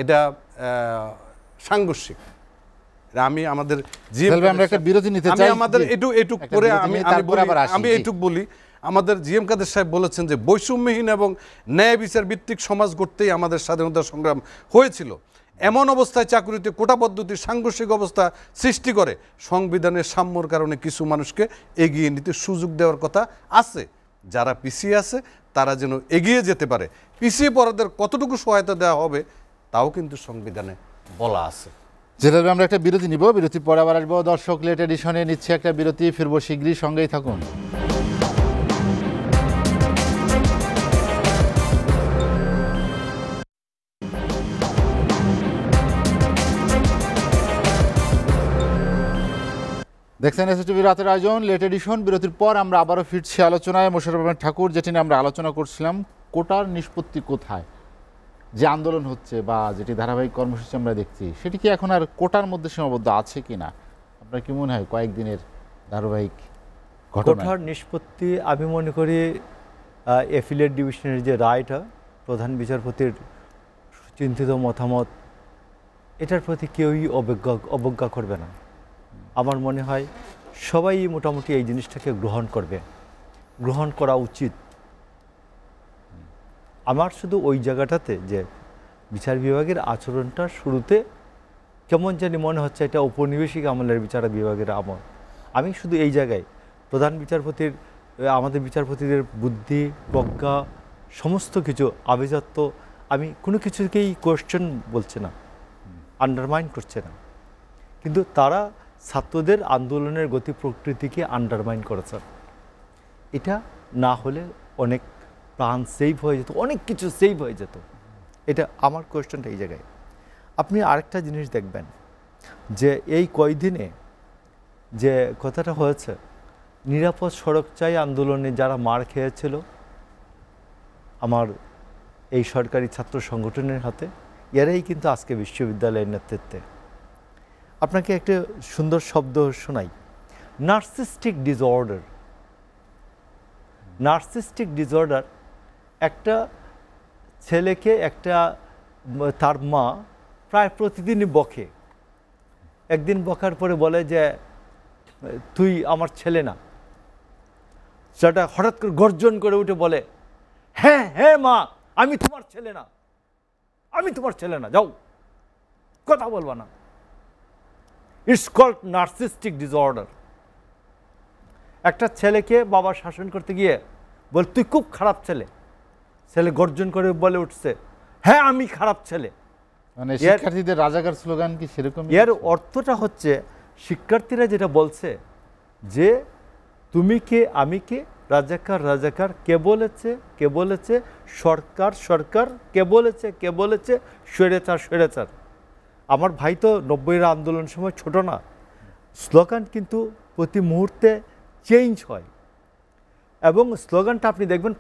এটা সাংঘর্ষিক। আমি আমাদের বলি, আমাদের জিএম কাদের সাহেব বলেছেন যে বৈষম্যহীন এবং ন্যায় বিচার ভিত্তিক সমাজ গড়তেই আমাদের স্বাধীনতা সংগ্রাম হয়েছিল। এমন অবস্থায় চাকুরিতে কোটা পদ্ধতির সাংঘর্ষিক অবস্থা সৃষ্টি করে সংবিধানের সাম্যর কারণে কিছু মানুষকে এগিয়ে নিতে সুযোগ দেওয়ার কথা আছে। যারা পিছিয়ে আছে তারা যেন এগিয়ে যেতে পারে। পিছিয়ে পড়াদের কতটুকু সহায়তা দেওয়া হবে তাও কিন্তু সংবিধানে বলা আছে। যেটা আমরা একটা বিরতি নিব, বিরতির পরে আবার আসবো। দর্শক, লেট এডিশনে নিচ্ছে একটা বিরতি, ফিরবো শীঘ্রই, সঙ্গেই থাকুন। দেখছেন এসএসটিভি রাতের আয়োজন লেট এডিশন। বিরতির পর আমরা আবারও ফিরছি আলোচনায়। মোশাররফ হোসেন ঠাকুর, যেটি নিয়ে আমরা আলোচনা করছিলাম, কোটার নিষ্পত্তি কোথায়? যে আন্দোলন হচ্ছে বা যেটি ধারাবাহিক কর্মসূচি আমরা দেখছি, সেটি কি এখন আর কোটার মধ্যে সীমাবদ্ধ আছে কি না? আপনার কি মনে হয় কয়েকদিনের ধারাবাহিক কোটার নিষ্পত্তি, আমি মনে করি অ্যাফিলিয়েট ডিভিশনের যে রায়টা, প্রধান বিচারপতির চিন্তিত মতামত, এটার প্রতি কেউই অবজ্ঞা করবে না। আমার মনে হয় সবাই মোটামুটি এই জিনিসটাকে গ্রহণ করা উচিত। আমার শুধু ওই জায়গাটাতে যে বিচার বিভাগের আচরণটা শুরুতে কেমন জানি মনে হচ্ছে এটা ঔপনিবেশিক আমলের বিচার বিভাগের আমল। আমি শুধু এই জায়গায় আমাদের বিচারপতিদের বুদ্ধি, প্রজ্ঞা, সমস্ত কিছু আভিজাত্য, আমি কোনো কিছুকেই কোয়েশ্চেন বলছে না, আন্ডারমাইন করছে না, কিন্তু তারা ছাত্রদের আন্দোলনের গতি প্রকৃতিকে আন্ডারমাইন করেছে। এটা না হলে অনেক প্রাণ সেভ হয়ে যেত, অনেক কিছু সেভ হয়ে যেত। এটা আমার কোয়েশ্চেনটা এই জায়গায়। আপনি আরেকটা জিনিস দেখবেন যে এই কয়দিনে যে কথাটা হয়েছে, নিরাপদ সড়ক চাই আন্দোলনে যারা মার খেয়েছিল আমার এই সরকারি ছাত্র সংগঠনের হাতে, এরাই কিন্তু আজকে বিশ্ববিদ্যালয়ের নেতৃত্বে। আপনাকে একটা সুন্দর শব্দ শোনাই, নার্সিস্টিক ডিসঅর্ডার। নার্সিস্টিক ডিসঅর্ডার একটা ছেলেকে একটা তার মা প্রায় প্রতিদিনই বকে। একদিন বকার পরে বলে যে তুই আমার ছেলে না। সেটা হঠাৎ করে গর্জন করে উঠে বলে, হ্যাঁ হ্যাঁ মা, আমি তোমার ছেলে না, আমি তোমার ছেলে না, যাও, কথা বলবা না। It's called narcissistic disorder. একটা ছেলেকে বাবা শাসন করতে গিয়ে বল তুই খুব খারাপ ছেলে, ছেলে গর্জন করে বলে উঠছে, হ্যাঁ আমি খারাপ ছেলে। মানে শিক্ষার্থীদের রাজাকার স্লোগান কি সেরকম? এর অর্থটা হচ্ছে শিক্ষার্থীরা যেটা বলছে যে তুমি কে আমি কে, রাজাকার রাজাকার, কে বলেছে কে বলেছে, সরকার সরকার, কে বলেছে কে বলেছে, স্বৈরাচার স্বৈরাচার। আমার ভাই তো 90-এর আন্দোলন সময় ছোট না, স্লোগান কিন্তু প্রতি মুহূর্তে চেঞ্জ হয়। এবং স্লোগানটা আপনি দেখবেন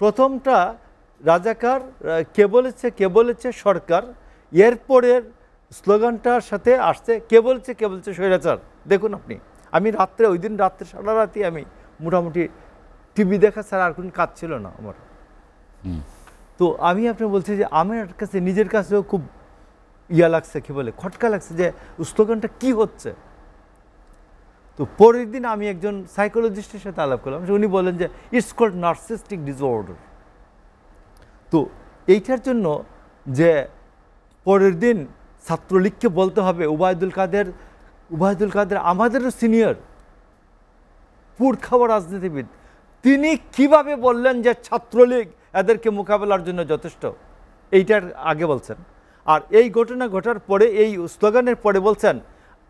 প্রথমটা রাজাকার, কে বলেছে সরকার, এরপরের স্লোগানটার সাথে আসছে কে বলেছে স্বৈরাচার। দেখুন আপনি, আমি রাত্রে ওই দিন রাত্রে সারা রাতি আমি মোটামুটি টিভি দেখা ছাড়া আর কোনো কাজ ছিল না আমার। তো আমি আপনি বলছি যে আমার কাছে নিজের কাছেও খুব লাগছে, কি বলে খটকা লাগছে যে স্লোগানটা কি হচ্ছে। তো পরের দিন আমি একজন সাইকোলজিস্টের সাথে আলাপ করলাম, উনি বলেন যে ইটস কল্ড নার্সিস্টিক ডিসঅর্ডার। তো এইটার জন্য যে পরের দিন ছাত্রলীগকে বলতে হবে, ওবায়দুল কাদের আমাদেরও সিনিয়র পুরখাওয়া রাজনীতিবিদ, তিনি কিভাবে বললেন যে ছাত্রলীগ এদেরকে মোকাবেলার জন্য যথেষ্ট, এইটার আগে বলছেন। আর এই ঘটনা ঘটার পরে এই স্লোগানের পরে বলছেন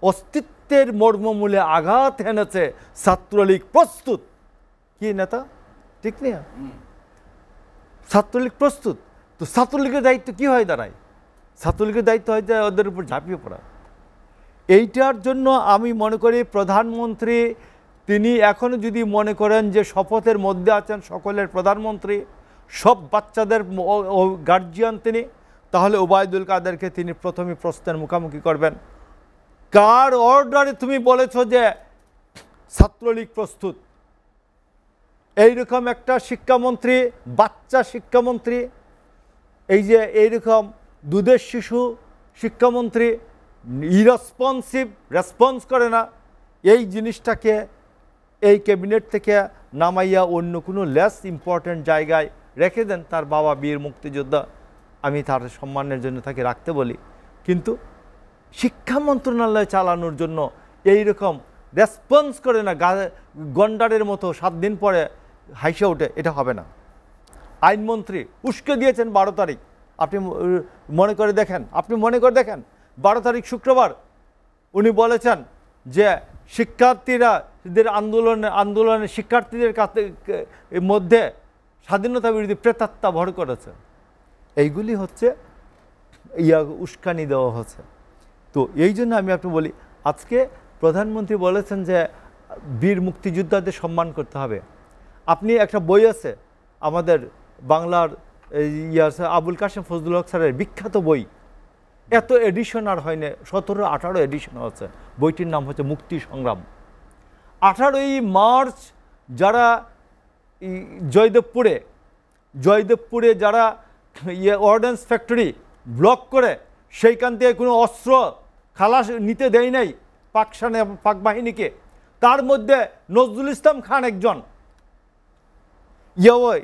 অস্তিত্বের মর্মমূলে আঘাত হেনেছে ছাত্রলীগ প্রস্তুত। কি নেতা, ঠিক না? ছাত্রলীগ প্রস্তুত। তো ছাত্রলীগের দায়িত্ব কি হয় দাঁড়ায়? ছাত্রলীগের দায়িত্ব হয় যে ওদের উপর ঝাঁপিয়ে পড়া। এইটার জন্য আমি মনে করি প্রধানমন্ত্রী তিনি এখনও যদি মনে করেন যে শপথের মধ্যে আছেন সকলের প্রধানমন্ত্রী, সব বাচ্চাদের গার্জিয়ান তিনি, তাহলে ওবায়দুল কাদেরকে তিনি প্রথমে প্রশ্নের মুখোমুখি করবেন, কার অর্ডারে তুমি বলেছ যে ছাত্রলীগ প্রস্তুত? এইরকম একটা শিক্ষামন্ত্রী, বাচ্চা শিক্ষামন্ত্রী, এই যে এইরকম দুধের শিশু শিক্ষামন্ত্রী ইরেসপন্সিভ, রেসপন্স করে না, এই জিনিসটাকে এই ক্যাবিনেট থেকে নামাইয়া অন্য কোনো লেস ইম্পর্ট্যান্ট জায়গায় রেখে দেন। তার বাবা বীর মুক্তিযোদ্ধা, আমি তার সম্মানের জন্য তাকে রাখতে বলি, কিন্তু শিক্ষা মন্ত্রণালয় চালানোর জন্য এই রকম রেসপন্স করে না, গন্ডারের মতো 7 দিন পরে হাইসে ওঠে, এটা হবে না। আইনমন্ত্রী উস্কে দিয়েছেন 12 তারিখ, আপনি মনে করে দেখেন 12 তারিখ শুক্রবার উনি বলেছেন যে শিক্ষার্থীদের আন্দোলনে শিক্ষার্থীদের কাছে মধ্যে স্বাধীনতা বিরোধী প্রেতাত্মা ভর করেছে। এইগুলি হচ্ছে উস্কানি দেওয়া হচ্ছে। তো এই জন্য আমি আপনি বলি, আজকে প্রধানমন্ত্রী বলেছেন যে বীর মুক্তিযোদ্ধাদের সম্মান করতে হবে। আপনি একটা বই আছে আমাদের বাংলার আবুল কাশেম ফজলুল হক স্যারের বিখ্যাত বই, এত এডিশন আর হয়নি, 17-18 এডিশন আছে। বইটির নাম হচ্ছে মুক্তি সংগ্রাম। 18ই মার্চ যারা জয়দেবপুরে যারা অর্ডন্যান্স ফ্যাক্টরি ব্লক করে সেইখান থেকে কোনো অস্ত্র খালাস নিতে দেয় নাই পাক বাহিনীকে, তার মধ্যে নজরুল ইসলাম খান একজন,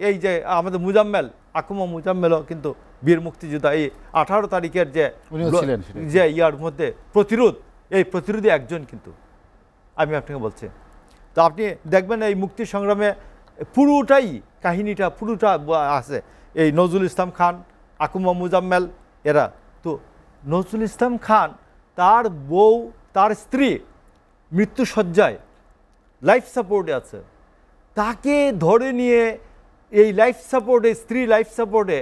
এই যে আমাদের মুজাম্মেল, আকুমা মুজাম্মেলও কিন্তু বীর মুক্তিযোদ্ধা। এই 18 তারিখের যে ইয়ার মধ্যে প্রতিরোধী একজন, কিন্তু আমি আপনাকে বলছি। তো আপনি দেখবেন এই মুক্তি সংগ্রামে পুরোটাই কাহিনীটা পুরোটা আছে, এই নজরুল ইসলাম খান, আকুমা মুজাম্মেল এরা। তো নজরুল ইসলাম খান, তার বউ, তার স্ত্রী মৃত্যুসজ্জায় লাইফ সাপোর্টে আছে, তাকে ধরে নিয়ে এই লাইফ সাপোর্টে, স্ত্রী লাইফ সাপোর্টে,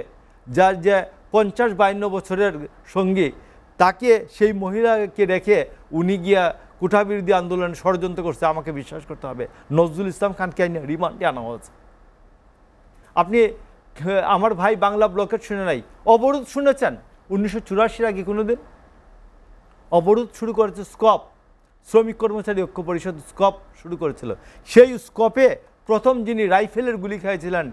যার যে 50-52 বছরের সঙ্গী, তাকে সেই মহিলাকে রেখে উনি গিয়া কোঠাবিরোধী আন্দোলন ষড়যন্ত্র করছে। আমাকে বিশ্বাস করতে হবে নজরুল ইসলাম খানকে রিমান্ডে আনা হয়েছে। আপনি আমার ভাই বাংলা ব্লকেট শুনে নাই, অবরোধ শুনেছেন 1984 আগে কোনো দিন? অবরোধ শুরু করেছে স্কপ, শ্রমিক কর্মচারী ঐক্য পরিষদ স্কপ শুরু করেছিল। সেই স্কপে প্রথম যিনি রাইফেলের গুলি খেয়েছিলেন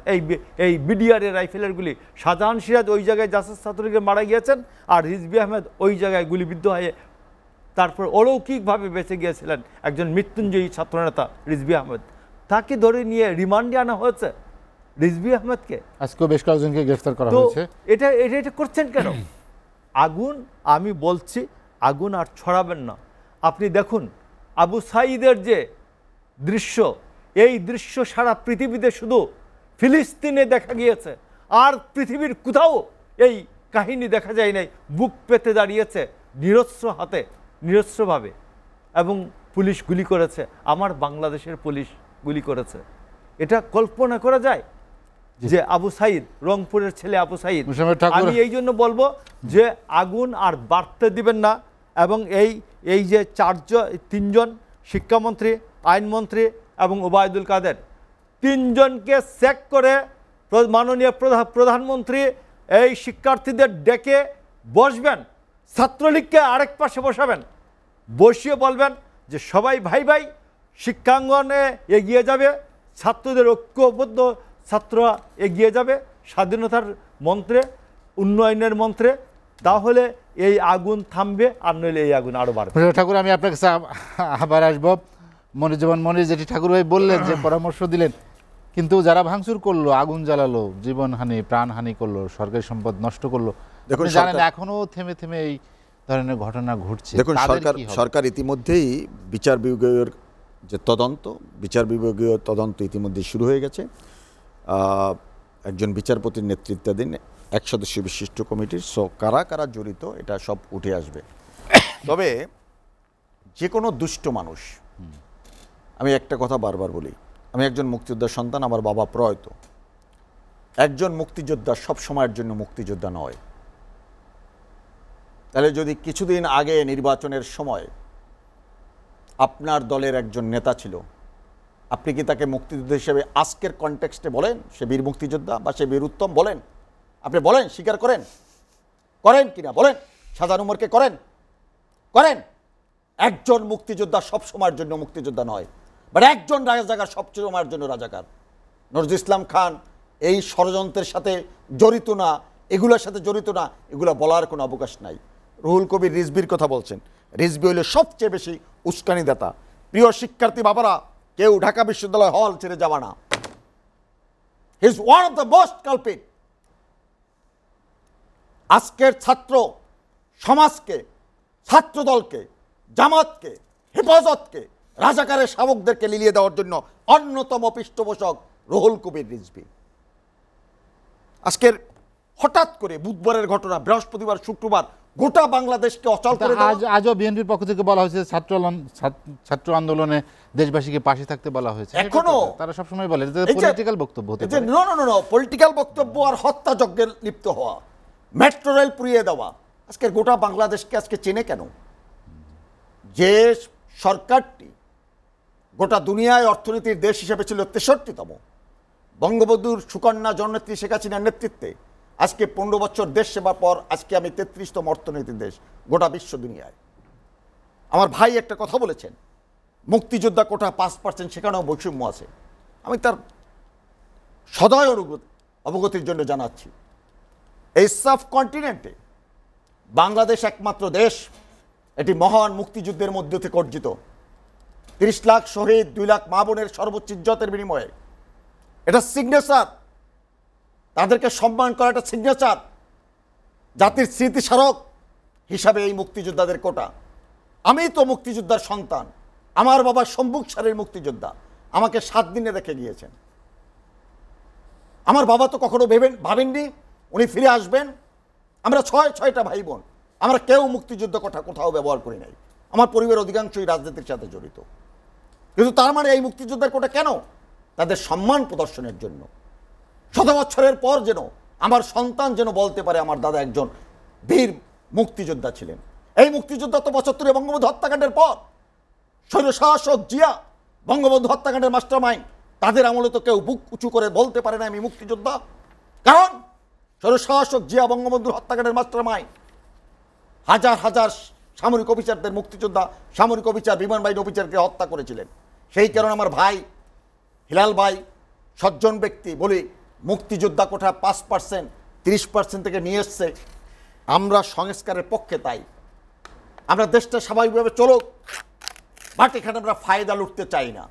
এই বিডিআরের রাইফেলের গুলি, শাহজাহান সিরাজ ওই জায়গায় জাসদ ছাত্রলীগের মারা গিয়েছেন, আর রিজভী আহমেদ ওই জায়গায় গুলিবিদ্ধ হয়ে তারপর অলৌকিকভাবে বেঁচে গিয়েছিলেন একজন মৃত্যুঞ্জয়ী ছাত্রনেতা রিজভী আহমেদ। তাকে ধরে নিয়ে রিমান্ডে আনা হয়েছে রিজভী আহমেদকে। আজকেও বেশ কয়েকজনকে গ্রেফতার করা তো হয়েছে। এটা করছেন কেন? আগুন, আমি বলছি আগুন আর ছড়াবেন না। আপনি দেখুন আবু সাঈদের যে দৃশ্য, এই দৃশ্য সারা পৃথিবীতে শুধু ফিলিস্তিনে দেখা গিয়েছে, আর পৃথিবীর কোথাও এই কাহিনী দেখা যায় নাই। বুক পেতে দাঁড়িয়েছে নিরস্ত্র হাতে, নিরস্ত্রভাবে, এবং পুলিশ গুলি করেছে, আমার বাংলাদেশের পুলিশ গুলি করেছে। এটা কল্পনা করা যায় যে আবু সাঈদ, রংপুরের ছেলে আবু সাঈদ। আমি এই জন্য বলবো যে আগুন আর বাড়তে দিবেন না, এবং এই যে তিনজন শিক্ষামন্ত্রী, আইনমন্ত্রী এবং ওবায়দুল কাদের, তিনজনকে চেক করে মাননীয় প্রধানমন্ত্রী এই শিক্ষার্থীদের ডেকে বসবেন, ছাত্রলীগকে আরেক পাশে বসাবেন, বসিয়ে বলবেন যে সবাই ভাই ভাই, শিক্ষাঙ্গনে এগিয়ে যাবে, ছাত্রদের ঐক্যবদ্ধ ছাত্ররা এগিয়ে যাবে স্বাধীনতার মন্ত্রে, উন্নয়নের মন্ত্রে, তাহলে এই আগুন থামবে, আর নইলে এই আগুন আরো বাড়বে। ঠাকুর, আমি আপনার কাছে আবার আসবো। মনিরুজ্জামান মনির যেটি ঠাকুর ভাই বললেন, যে পরামর্শ দিলেন, কিন্তু যারা ভাঙচুর করলো, আগুন জ্বালালো, জীবনহানি প্রাণহানি করলো, সরকারি সম্পদ নষ্ট করলো, দেখুন জানেন এখনো থেমে থেমে এই ধরনের ঘটনা ঘটছে। দেখুন সরকার ইতিমধ্যেই বিচার বিভাগীয় যে বিচার বিভাগীয় তদন্ত ইতিমধ্যে শুরু হয়ে গেছে। একজন বিচারপতির নেতৃত্বাধীন 1 সদস্য বিশিষ্ট কমিটির। কারা কারা জড়িত এটা সব উঠে আসবে। তবে যে কোনো দুষ্ট মানুষ, আমি একটা কথা বারবার বলি, আমি একজন মুক্তিযোদ্ধার সন্তান, আমার বাবা প্রয়াত। একজন মুক্তিযোদ্ধা সব সময়ের জন্য মুক্তিযোদ্ধা নয়। তাহলে যদি কিছুদিন আগে নির্বাচনের সময় আপনার দলের একজন নেতা ছিল, আপনি কি তাকে মুক্তিযোদ্ধা হিসেবে আজকের কনটেক্সটে বলেন সে বীর মুক্তিযোদ্ধা বা সে বীর উত্তম? বলেন, আপনি বলেন, স্বীকার করেন কিনা বলেন? শাহজাহান উমরকে করেন? একজন মুক্তিযোদ্ধা সব সময়ের জন্য মুক্তিযোদ্ধা নয়, বাট একজন রাজাকার সব সময়ের জন্য রাজাকার। নজরুল ইসলাম খান এই ষড়যন্ত্রের সাথে জড়িত না, এগুলোর সাথে জড়িত না, এগুলো বলার কোনো অবকাশ নাই। রুহুল কবির রিজভির কথা বলছেন, রিজভি হইল সবচেয়ে বেশি উস্কানিদাতা। প্রিয় শিক্ষার্থী বাবারা, কেউ ঢাকা বিশ্ববিদ্যালয় হল ছেড়ে যাবা না। He is one of the most culprit. আজকের ছাত্র সমাজকে, ছাত্রদলকে, জামাতকে, হেফাজতকে, রাজাকারের শাবকদেরকে লিলিয়ে দেওয়ার জন্য অন্যতম পৃষ্ঠপোষক রুহুল কবির রিজভি। আজকের হঠাৎ করে বুধবারের ঘটনা, বৃহস্পতিবার শুক্রবার গোটা বাংলাদেশকে অচল করে দেওয়া। আজও বিএনপির পক্ষ থেকে বলা হয়েছে ছাত্র আন্দোলনে দেশবাসীকে পাশে থাকতে বলা হয়েছে। এখনো তারা সবসময় বলে পলিটিক্যাল বক্তব্য হতে পারে। নো, পলিটিক্যাল বক্তব্য আর হত্যাযজ্ঞে লিপ্ত হওয়া, মেট্রো রেল পুড়িয়ে দেওয়া। আজকের গোটা বাংলাদেশকে আজকে চেনে কেন? যে সরকারটি গোটা দুনিয়ায় অর্থনীতির দেশ হিসেবে ছিল 63তম, বঙ্গবন্ধুর সুকন্যা জননেত্রী শেখ হাসিনার নেতৃত্বে আজকে 15 বছর দেশ সেবার পর আজকে আমি 33তম অর্থনীতির দেশ গোটা বিশ্ব দুনিয়ায়। আমার ভাই একটা কথা বলেছেন, মুক্তিযোদ্ধা কোটা 5%, সেখানেও বৈষম্য আছে। আমি তার সদয় অবগতির জন্য জানাচ্ছি, এই সাব কন্টিনেন্টে বাংলাদেশ একমাত্র দেশ, এটি মহান মুক্তিযুদ্ধের মধ্য থেকে অর্জিত। 30 লাখ শহীদ, 2 লাখ মা বোনের সর্বোচ্চ ইজ্জতের বিনিময়ে এটা সিগনেচার, তাদেরকে সম্মান করা একটা সিগনেচার, জাতির স্মৃতিস্মারক হিসাবে এই মুক্তিযোদ্ধাদের কোটা। আমি তো মুক্তিযোদ্ধার সন্তান, আমার বাবা সম্মুখ সারির মুক্তিযোদ্ধা, আমাকে 7 দিনে রেখে গিয়েছেন। আমার বাবা তো কখনো ভাবেননি উনি ফিরে আসবেন। আমরা 6টা ভাই বোন, আমরা কেউ মুক্তিযুদ্ধ কথা কোথাও ব্যবহার করি নাই। আমার পরিবারের অধিকাংশই রাজনীতির সাথে জড়িত। কিন্তু তার মানে এই মুক্তিযোদ্ধার কোটা কেন? তাদের সম্মান প্রদর্শনের জন্য। 100 বছরের পর যেন আমার সন্তান যেন বলতে পারে আমার দাদা একজন বীর মুক্তিযোদ্ধা ছিলেন। এই মুক্তিযোদ্ধা তো 75 বঙ্গবন্ধু হত্যাকাণ্ডের পর স্বৈরশাসক জিয়া বঙ্গবন্ধু হত্যাকাণ্ডের মাস্টারমাইন্ড, তাদের আমলে তো কেউ বুক উঁচু করে বলতে পারে না আমি মুক্তিযোদ্ধা। কারণ স্বৈরশাসক জিয়া বঙ্গবন্ধুর হত্যাকাণ্ডের মাস্টারমাইন্ড, হাজার হাজার সামরিক অফিসারদের মুক্তিযোদ্ধা, সামরিক অফিসার, বিমান বাহিনী অফিসারকে হত্যা করেছিলেন। সেই কারণে আমার ভাই হিলাল ভাই সজ্জন ব্যক্তি, বলি মুক্তিযোদ্ধা কোঠা 5%, 30% থেকে নিয়ে এসছে। আমরা সংস্কারের পক্ষে, তাই আমরা দেশটা স্বাভাবিকভাবে চলুক, বাট এখানে আমরা ফায়দা লুটতে চাই না।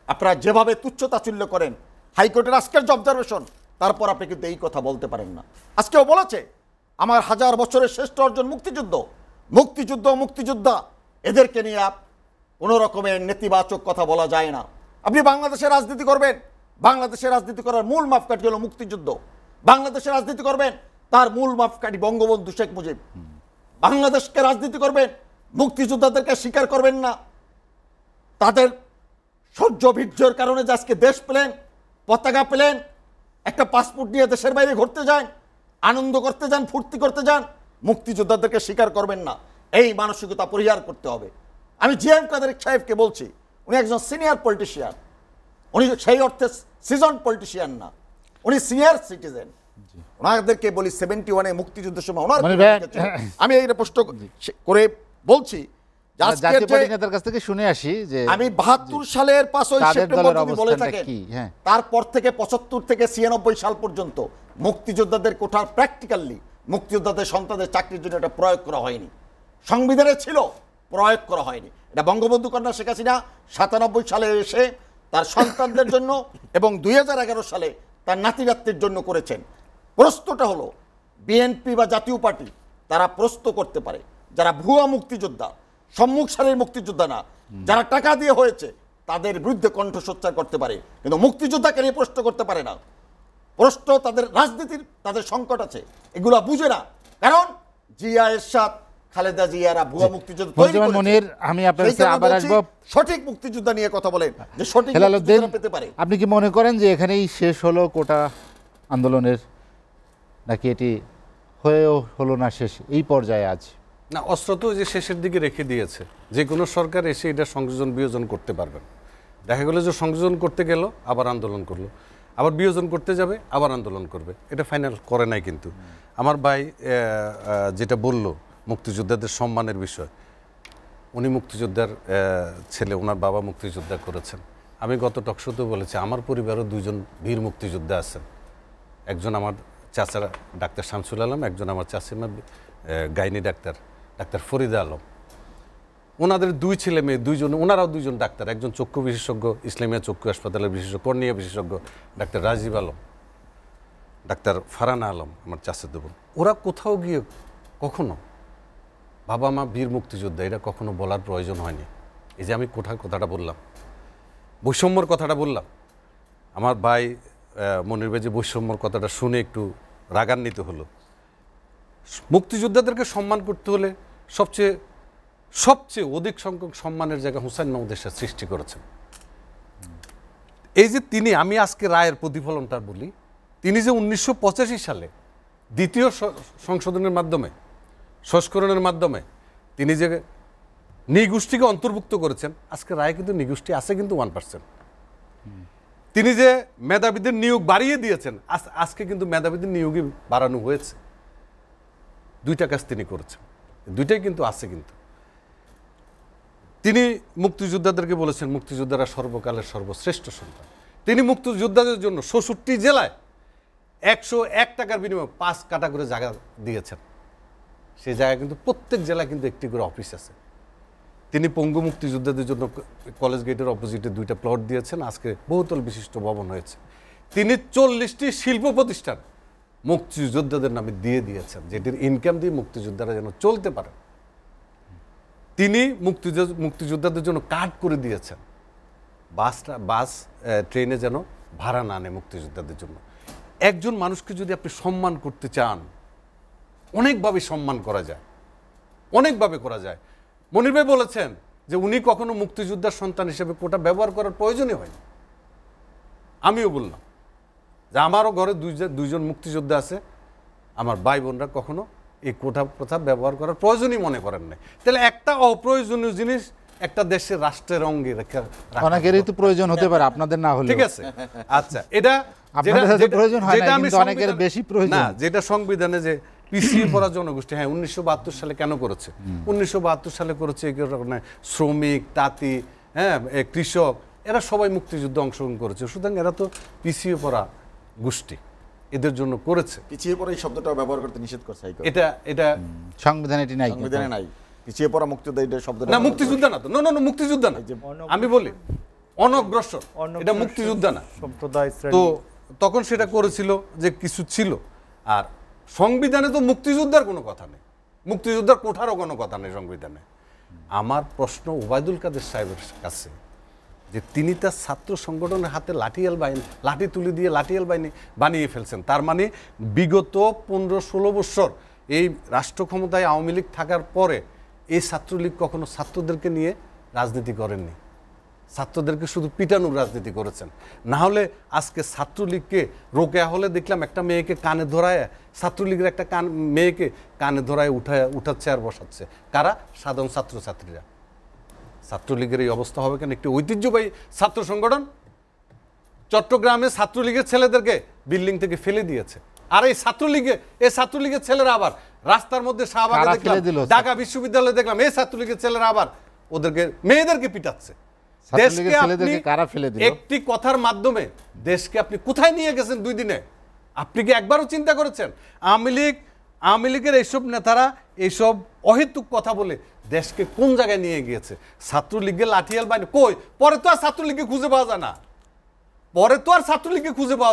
আপনারা যেভাবে তুচ্ছতাচ্ছিল্য করেন হাইকোর্টের আজকের যে অবজারভেশন, তারপর আপনি কিন্তু এই কথা বলতে পারেন না। আজকেও বলেছে আমার 1000 বছরের শ্রেষ্ঠ অর্জন মুক্তিযুদ্ধ, মুক্তিযোদ্ধা, এদেরকে নিয়ে কোনো রকমের নেতিবাচক কথা বলা যায় না। আপনি বাংলাদেশের রাজনীতি করবেন, বাংলাদেশের রাজনীতি করার মূল মাপকাঠি হলো মুক্তিযুদ্ধ। বাংলাদেশের রাজনীতি করবেন, তার মূল মাপকাঠি বঙ্গবন্ধু শেখ মুজিব। বাংলাদেশকে রাজনীতি করবেন, মুক্তিযোদ্ধাদেরকে স্বীকার করবেন না। তাদের সহ্য বীর্যের কারণে যে আজকে দেশ পেলেন, পতাকা পেলেন, একটা পাসপোর্ট নিয়ে দেশের বাইরে ঘুরতে যান, আনন্দ করতে যান, ফুর্তি করতে যান, মুক্তিযোদ্ধাদেরকে স্বীকার করবেন না। এই মানসিকতা পরিহার করতে হবে। আমি জিএম কাদের সাহেবকে বলছি, উনি একজন সিনিয়র পলিটিশিয়ান, উনি সেই অর্থে সিজন পলিটিশিয়ান না, উনি সিনিয়র সিটিজেন। ওনাদেরকে বলি 71-এ মুক্তিযুদ্ধের সময় ওনার আমি এই প্রশ্ন করে বলছি, জাতীয় পার্টি নেতার কাছ থেকে শুনে আসি যে আমি 72 সালের 5ই সেপ্টেম্বর যদি বলে থাকেন, তারপর থেকে 75 থেকে 96 সাল পর্যন্ত মুক্তিযোদ্ধাদের কোঠা প্র্যাকটিক্যালি মুক্তিযোদ্ধাদের সন্তানদের চাকরির জন্য এটা প্রয়োগ করা হয়নি। সংবিধানে ছিল, প্রয়োগ করা হয়নি। এটা বঙ্গবন্ধু কন্যা শেখ হাসিনা 97 সালে এসে তার সন্তানদের জন্য এবং 2011 সালে তার নাতি-নাতনির জন্য করেছেন। প্রশ্নটা হলো বিএনপি বা জাতীয় পার্টি তারা প্রশ্ন করতে পারে, যারা ভুয়া মুক্তিযোদ্ধা, সম্মুখ সারির মুক্তিযোদ্ধা না, যারা টাকা দিয়ে হয়েছে, তাদের বিরুদ্ধে কণ্ঠসোচ্চার করতে পারে, কিন্তু মুক্তিযোদ্ধাকে নিয়ে প্রশ্ন করতে পারে না। প্রশ্ন তাদের রাজনীতির, তাদের সংকট আছে, এগুলো বুঝে না। কারণ জিয়া এরশাদ, খালেদা জিয়ারা ভুয়া মুক্তিযোদ্ধা তৈরি করেছে। মনির, আমি আপনার কাছে আবার আসব। সঠিক মুক্তিযোদ্ধা নিয়ে কথা বলেন, যে সঠিক মুক্তিযোদ্ধা পেতে পারে। আপনি কি মনে করেন যে এখানেই শেষ হলো কোটা আন্দোলনের, নাকি এটি হয়েও হলো না শেষ এই পর্যায়ে আজ? না, অস্ত্র তো যে শেষের দিকে রেখে দিয়েছে, যে কোনো সরকার এসে এটা সংযোজন বিয়োজন করতে পারবেন। দেখা গেল যে সংযোজন করতে গেল, আবার আন্দোলন করলো, আবার বিয়োজন করতে যাবে, আবার আন্দোলন করবে, এটা ফাইনাল করে নাই। কিন্তু আমার ভাই যেটা বলল মুক্তিযোদ্ধাদের সম্মানের বিষয়, উনি মুক্তিযোদ্ধার ছেলে, ওনার বাবা মুক্তিযোদ্ধা করেছেন। আমি গত টকশোতে বলেছি আমার পরিবারও 2জন বীর মুক্তিযোদ্ধা আছেন। একজন আমার চাচারা ডাক্তার শামসুল আলম, একজন আমার চাচিমা গাইনি ডাক্তার ফরিদা আলম। ওনাদের 2 ছেলে মেয়ে, 2জন, ওনারাও 2জন ডাক্তার। একজন চক্ষু বিশেষজ্ঞ, ইসলামিয়া চক্ষু হাসপাতালের বিশেষজ্ঞ, কর্নিয়া বিশেষজ্ঞ ডাক্তার রাজীব আলম, ডাক্তার ফারানা আলম আমার চাচাতো বোন। ওরা কোথাও গিয়ে কখনো বাবা মা বীর মুক্তিযোদ্ধা এটা কখনো বলার প্রয়োজন হয়নি। এই যে আমি কথাটা বললাম, বৈষম্যর কথাটা বললাম, আমার ভাই মনির ভাই যে বৈষম্যর কথাটা শুনে একটু রাগান্বিত হলো। মুক্তিযোদ্ধাদেরকে সম্মান করতে হলে সবচেয়ে অধিক সংখ্যক সম্মানের জায়গা হুসাইন মাহমুদ এরশাদ সৃষ্টি করেছেন। এই যে তিনি, আমি আজকে রায়ের প্রতিফলনটা বলি, তিনি যে 1985 সালে দ্বিতীয় সংশোধনের মাধ্যমে, সংস্করণের মাধ্যমে তিনি যে নৃগোষ্ঠীকে অন্তর্ভুক্ত করেছেন, আজকে রায় কিন্তু নৃগোষ্ঠী আছে কিন্তু 1%। তিনি যে মেধাবীদের নিয়োগ বাড়িয়ে দিয়েছেন, আজকে কিন্তু মেধাবীদের নিয়োগই বাড়ানো হয়েছে। 2টা কাজ তিনি করেছেন, 2টাই কিন্তু আছে। কিন্তু তিনি মুক্তিযোদ্ধাদেরকে বলেছেন মুক্তিযোদ্ধারা সর্বকালের সর্বশ্রেষ্ঠ সন্তান। তিনি মুক্তিযোদ্ধাদের জন্য 66 জেলায় 101 টাকার বিনিময়ে 5 কাটা করে জায়গা দিয়েছেন। সেই জায়গায় কিন্তু প্রত্যেক জেলায় কিন্তু একটি করে অফিস আছে। তিনি পঙ্গু মুক্তিযোদ্ধাদের জন্য কলেজ গেটের অপোজিটে 2টা প্লট দিয়েছেন, আজকে বহুতল বিশিষ্ট ভবন হয়েছে। তিনি 40টি শিল্প প্রতিষ্ঠান মুক্তিযোদ্ধাদের নামে দিয়ে দিয়েছেন, যেটির ইনকাম দিয়ে মুক্তিযোদ্ধারা যেন চলতে পারে। তিনি মুক্তিযোদ্ধাদের জন্য কার্ড করে দিয়েছেন, বাস ট্রেনে যেন ভাড়া না নেয় মুক্তিযোদ্ধাদের জন্য। একজন মানুষকে যদি আপনি সম্মান করতে চান, অনেকভাবে সম্মান করা যায়, অনেকভাবে করা যায়। মনির ভাই বলেছেন যে উনি কখনো মুক্তিযোদ্ধার সন্তান হিসেবে কোটা ব্যবহার করার প্রয়োজনই হয়নি। আমিও বললাম যে আমারও ঘরে 2জন মুক্তিযোদ্ধা আছে, আমার ভাই বোনরা কখনো এই কোটা প্রথা ব্যবহার করার প্রয়োজনই মনে করেন না। তাহলে একটা অপ্রয়োজনীয় জিনিস একটা দেশের রাষ্ট্রের অঙ্গে অনেকেরই তো প্রয়োজন হতে পারে, আপনাদের না হলে। ঠিক আছে, আচ্ছা, এটা প্রয়োজন হয় না, কিন্তু অনেকের বেশি প্রয়োজন। না, যেটা সংবিধানে যে পিছিয়ে পড়া জনগোষ্ঠী, হ্যাঁ 1972 সালে কেন করেছে? 1972 সালে করেছে শ্রমিক, তাঁতি, হ্যাঁ কৃষক, এরা সবাই মুক্তিযুদ্ধে অংশগ্রহণ করেছে, সুতরাং এরা তো পিছিয়ে পড়া গোষ্ঠী, এদের জন্য করেছে। পিছিয়ে পড়া এই শব্দটা ব্যবহার করতে নিষেধ করছে হাইকোর্ট। এটা সংবিধানে এটি নাই, সংবিধানে নাই পিছিয়ে পড়া মুক্তিযোদ্ধা এই শব্দটা না, মুক্তিযোদ্ধা না তো, না মুক্তিযোদ্ধা না, আমি বলি অনগ্রসর, এটা মুক্তিযোদ্ধা না। সম্প্রদায় তো তখন সেটা করেছিল যে কিছু ছিল, আর সংবিধানে তো মুক্তিযোদ্ধার কোনো কথা নেই, মুক্তিযোদ্ধার কোঠারও কোনো কথা নেই সংবিধানে। আমার প্রশ্ন ওবায়দুল কাদের সাহেবের কাছে যে তিনি তার ছাত্র সংগঠনের হাতে লাঠি তুলে দিয়ে লাঠিয়াল বাহিনী বানিয়ে ফেলছেন। তার মানে বিগত 15-16 বছর এই রাষ্ট্র ক্ষমতায় আওয়ামী লীগ থাকার পরে এই ছাত্রলীগ কখনো ছাত্রদেরকে নিয়ে রাজনীতি করেননি, ছাত্রদেরকে শুধু পিটানোর রাজনীতি করেছেন। না হলে আজকে ছাত্রলীগকে রোকেয়া হলে দেখলাম একটা মেয়েকে কানে ধরায়, ছাত্রলীগের একটা মেয়েকে কানে ধরায় উঠাচ্ছে আর বসাচ্ছে কারা? সাধারণ ছাত্রছাত্রীরা। ছাত্রলীগের এই অবস্থা হবে কেন? একটি ঐতিহ্যবাহী ছাত্র সংগঠন চট্টগ্রামে ছাত্রলীগের ছেলেদেরকে বিল্ডিং থেকে ফেলে দিয়েছে, আর এই ছাত্রলীগের ছেলেরা আবার রাস্তার মধ্যে শাহবাগে দেখলাম, ঢাকা বিশ্ববিদ্যালয়ে দেখলাম এই ছাত্রলীগের ছেলেরা আবার ওদেরকে মেয়েদেরকে পিটাচ্ছে। দেশকে আপনি একটি কথার মাধ্যমে দেশকে আপনি কোথায় নিয়ে গেছেন 2 দিনে? আপনি কি একবারও চিন্তা করেছেন? আওয়ামী লীগের এইসব নেতারা এইসব অহেতুক কথা বলে দেশকে কোন জায়গায় নিয়ে গিয়েছে? ছাত্রলীগের লাঠিয়াল বাহিনী কই? পরে তো আর ছাত্রলীগকে খুঁজে পাওয়া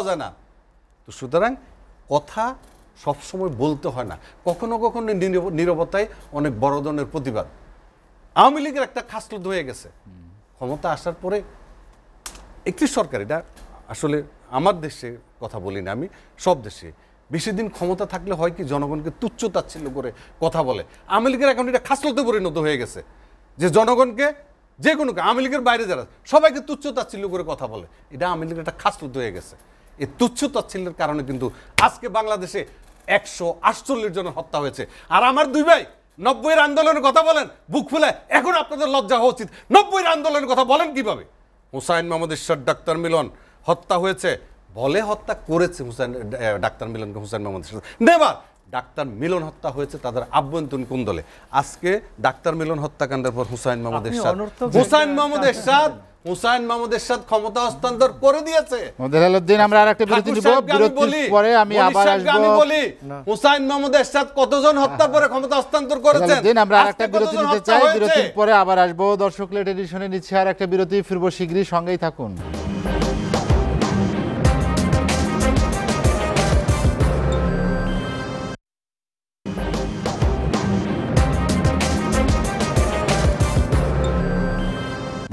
যায় না, তো সুতরাং কথা সবসময় বলতে হয় না, কখনো কখনো নীরবতায় অনেক বড় ধরনের প্রতিবাদ। আওয়ামী লীগের একটা খাসলত হয়ে গেছে ক্ষমতা আসার পরে একটি সরকার, এটা আসলে আমার দেশে কথা বলি না, আমি সব দেশে বেশি দিন ক্ষমতা থাকলে হয় কি জনগণকে তুচ্ছ তাচ্ছিল্য করে কথা বলে। আওয়ামী লীগের এখন এটা খাসলতে পরিণত হয়ে গেছে যে জনগণকে যে কোনো আওয়ামী লীগের বাইরে যারা সবাইকে তুচ্ছ তাচ্ছিল্য করে কথা বলে, এটা আওয়ামী লীগের একটা খাসলত হয়ে গেছে। এই তুচ্ছ তাচ্ছিল্যের কারণে কিন্তু আজকে বাংলাদেশে 148 জনের হত্যা হয়েছে। আর আমার 2 ভাই 90-এর আন্দোলনের কথা বলেন বুক ফুলে, এখন আপনাদের লজ্জা হওয়া উচিত। 90-এর আন্দোলনের কথা বলেন কিভাবে? হুসাইন মোহাম্মদ এরশাদ, ডাক্তার মিলন হত্যা হয়েছে বলে হত্যা করেছে ডাক্তার মিলনকে হুসাইন মোহাম্মদ এরশাদ, নেভার। ডাক্তার মিলন হত্যা হয়েছে তাদের আভ্যন্তরীণ কোন্দলে। আজকে ডাক্তার মিলন হত্যাকাণ্ডের পর হুসাইন মোহাম্মদ এরশাদ ক্ষমতা হস্তান্তর করে দিয়েছে। আমরা আরেকটা বিরতি নিব, বিরতির পরে আমি আবার আসব। হুসাইন মোহাম্মদ এরশাদ কতজন হত্যা করে ক্ষমতা হস্তান্তর করেছেন? আমরা আরেকটা বিরতি নিতে চাই, বিরতির পরে আবার আসব। দর্শক, লেট এডিশনে নিচ্ছে আর একটা বিরতি, ফিরবো শীঘ্রই, সঙ্গেই থাকুন।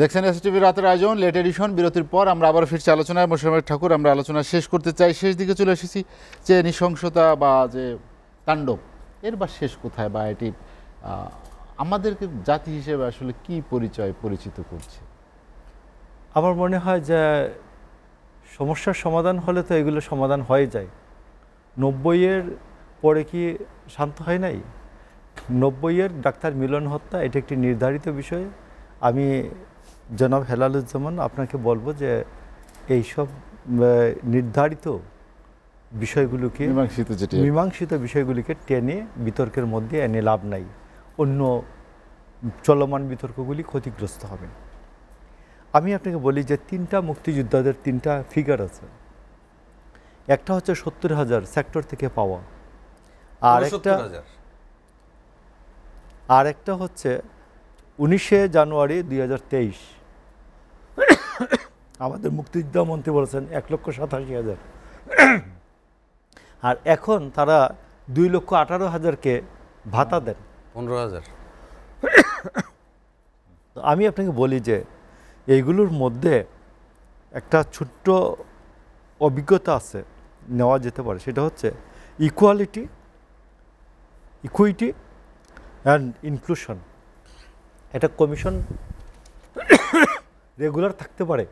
দেখছেন এসটিভি রাতের আয়োজন লেট এডিশন। বিরতির পর আমরা আবার ফিরছি আলোচনায়। মোশাররফ ঠাকুর, আমরা আলোচনা শেষ করতে চাই, শেষ দিকে চলে এসেছি। যে নৃশংসতা বা যে তাণ্ডব, এর বা শেষ কোথায়, বা এটি আমাদেরকে জাতি হিসেবে আসলে কি পরিচিত করছে? আমার মনে হয় যে সমস্যার সমাধান হলে তো এগুলো সমাধান হয়ে যায়। 90-এর পরে কি শান্ত হয় নাই? 90-এর ডাক্তার মিলন হত্যা এটা একটি নির্ধারিত বিষয়। আমি জনাব হেলালুজ্জামান আপনাকে বলবো যে এইসব নির্ধারিত বিষয়গুলোকে, মীমাংসিত বিষয়গুলিকে টেনে বিতর্কের মধ্যে এনে লাভ নাই, অন্য চলমান বিতর্কগুলি ক্ষতিগ্রস্ত হবে। আমি আপনাকে বলি যে 3টা মুক্তিযোদ্ধাদের 3টা ফিগার আছে। একটা হচ্ছে 70,000 সেক্টর থেকে পাওয়া, আর একটা হচ্ছে 19শে জানুয়ারি 2023 আমাদের মুক্তিযোদ্ধা মন্ত্রী বলেছেন 1,87,000, আর এখন তারা 2,18,000-কে ভাতা দেন, 15,000। আমি আপনাকে বলি যে এইগুলোর মধ্যে একটা ছোট্ট অভিজ্ঞতা আছে, নেওয়া যেতে পারে। সেটা হচ্ছে ইকুইটি অ্যান্ড ইনক্লুশন। এটা কমিশন রেগুলার থাকতে পারে,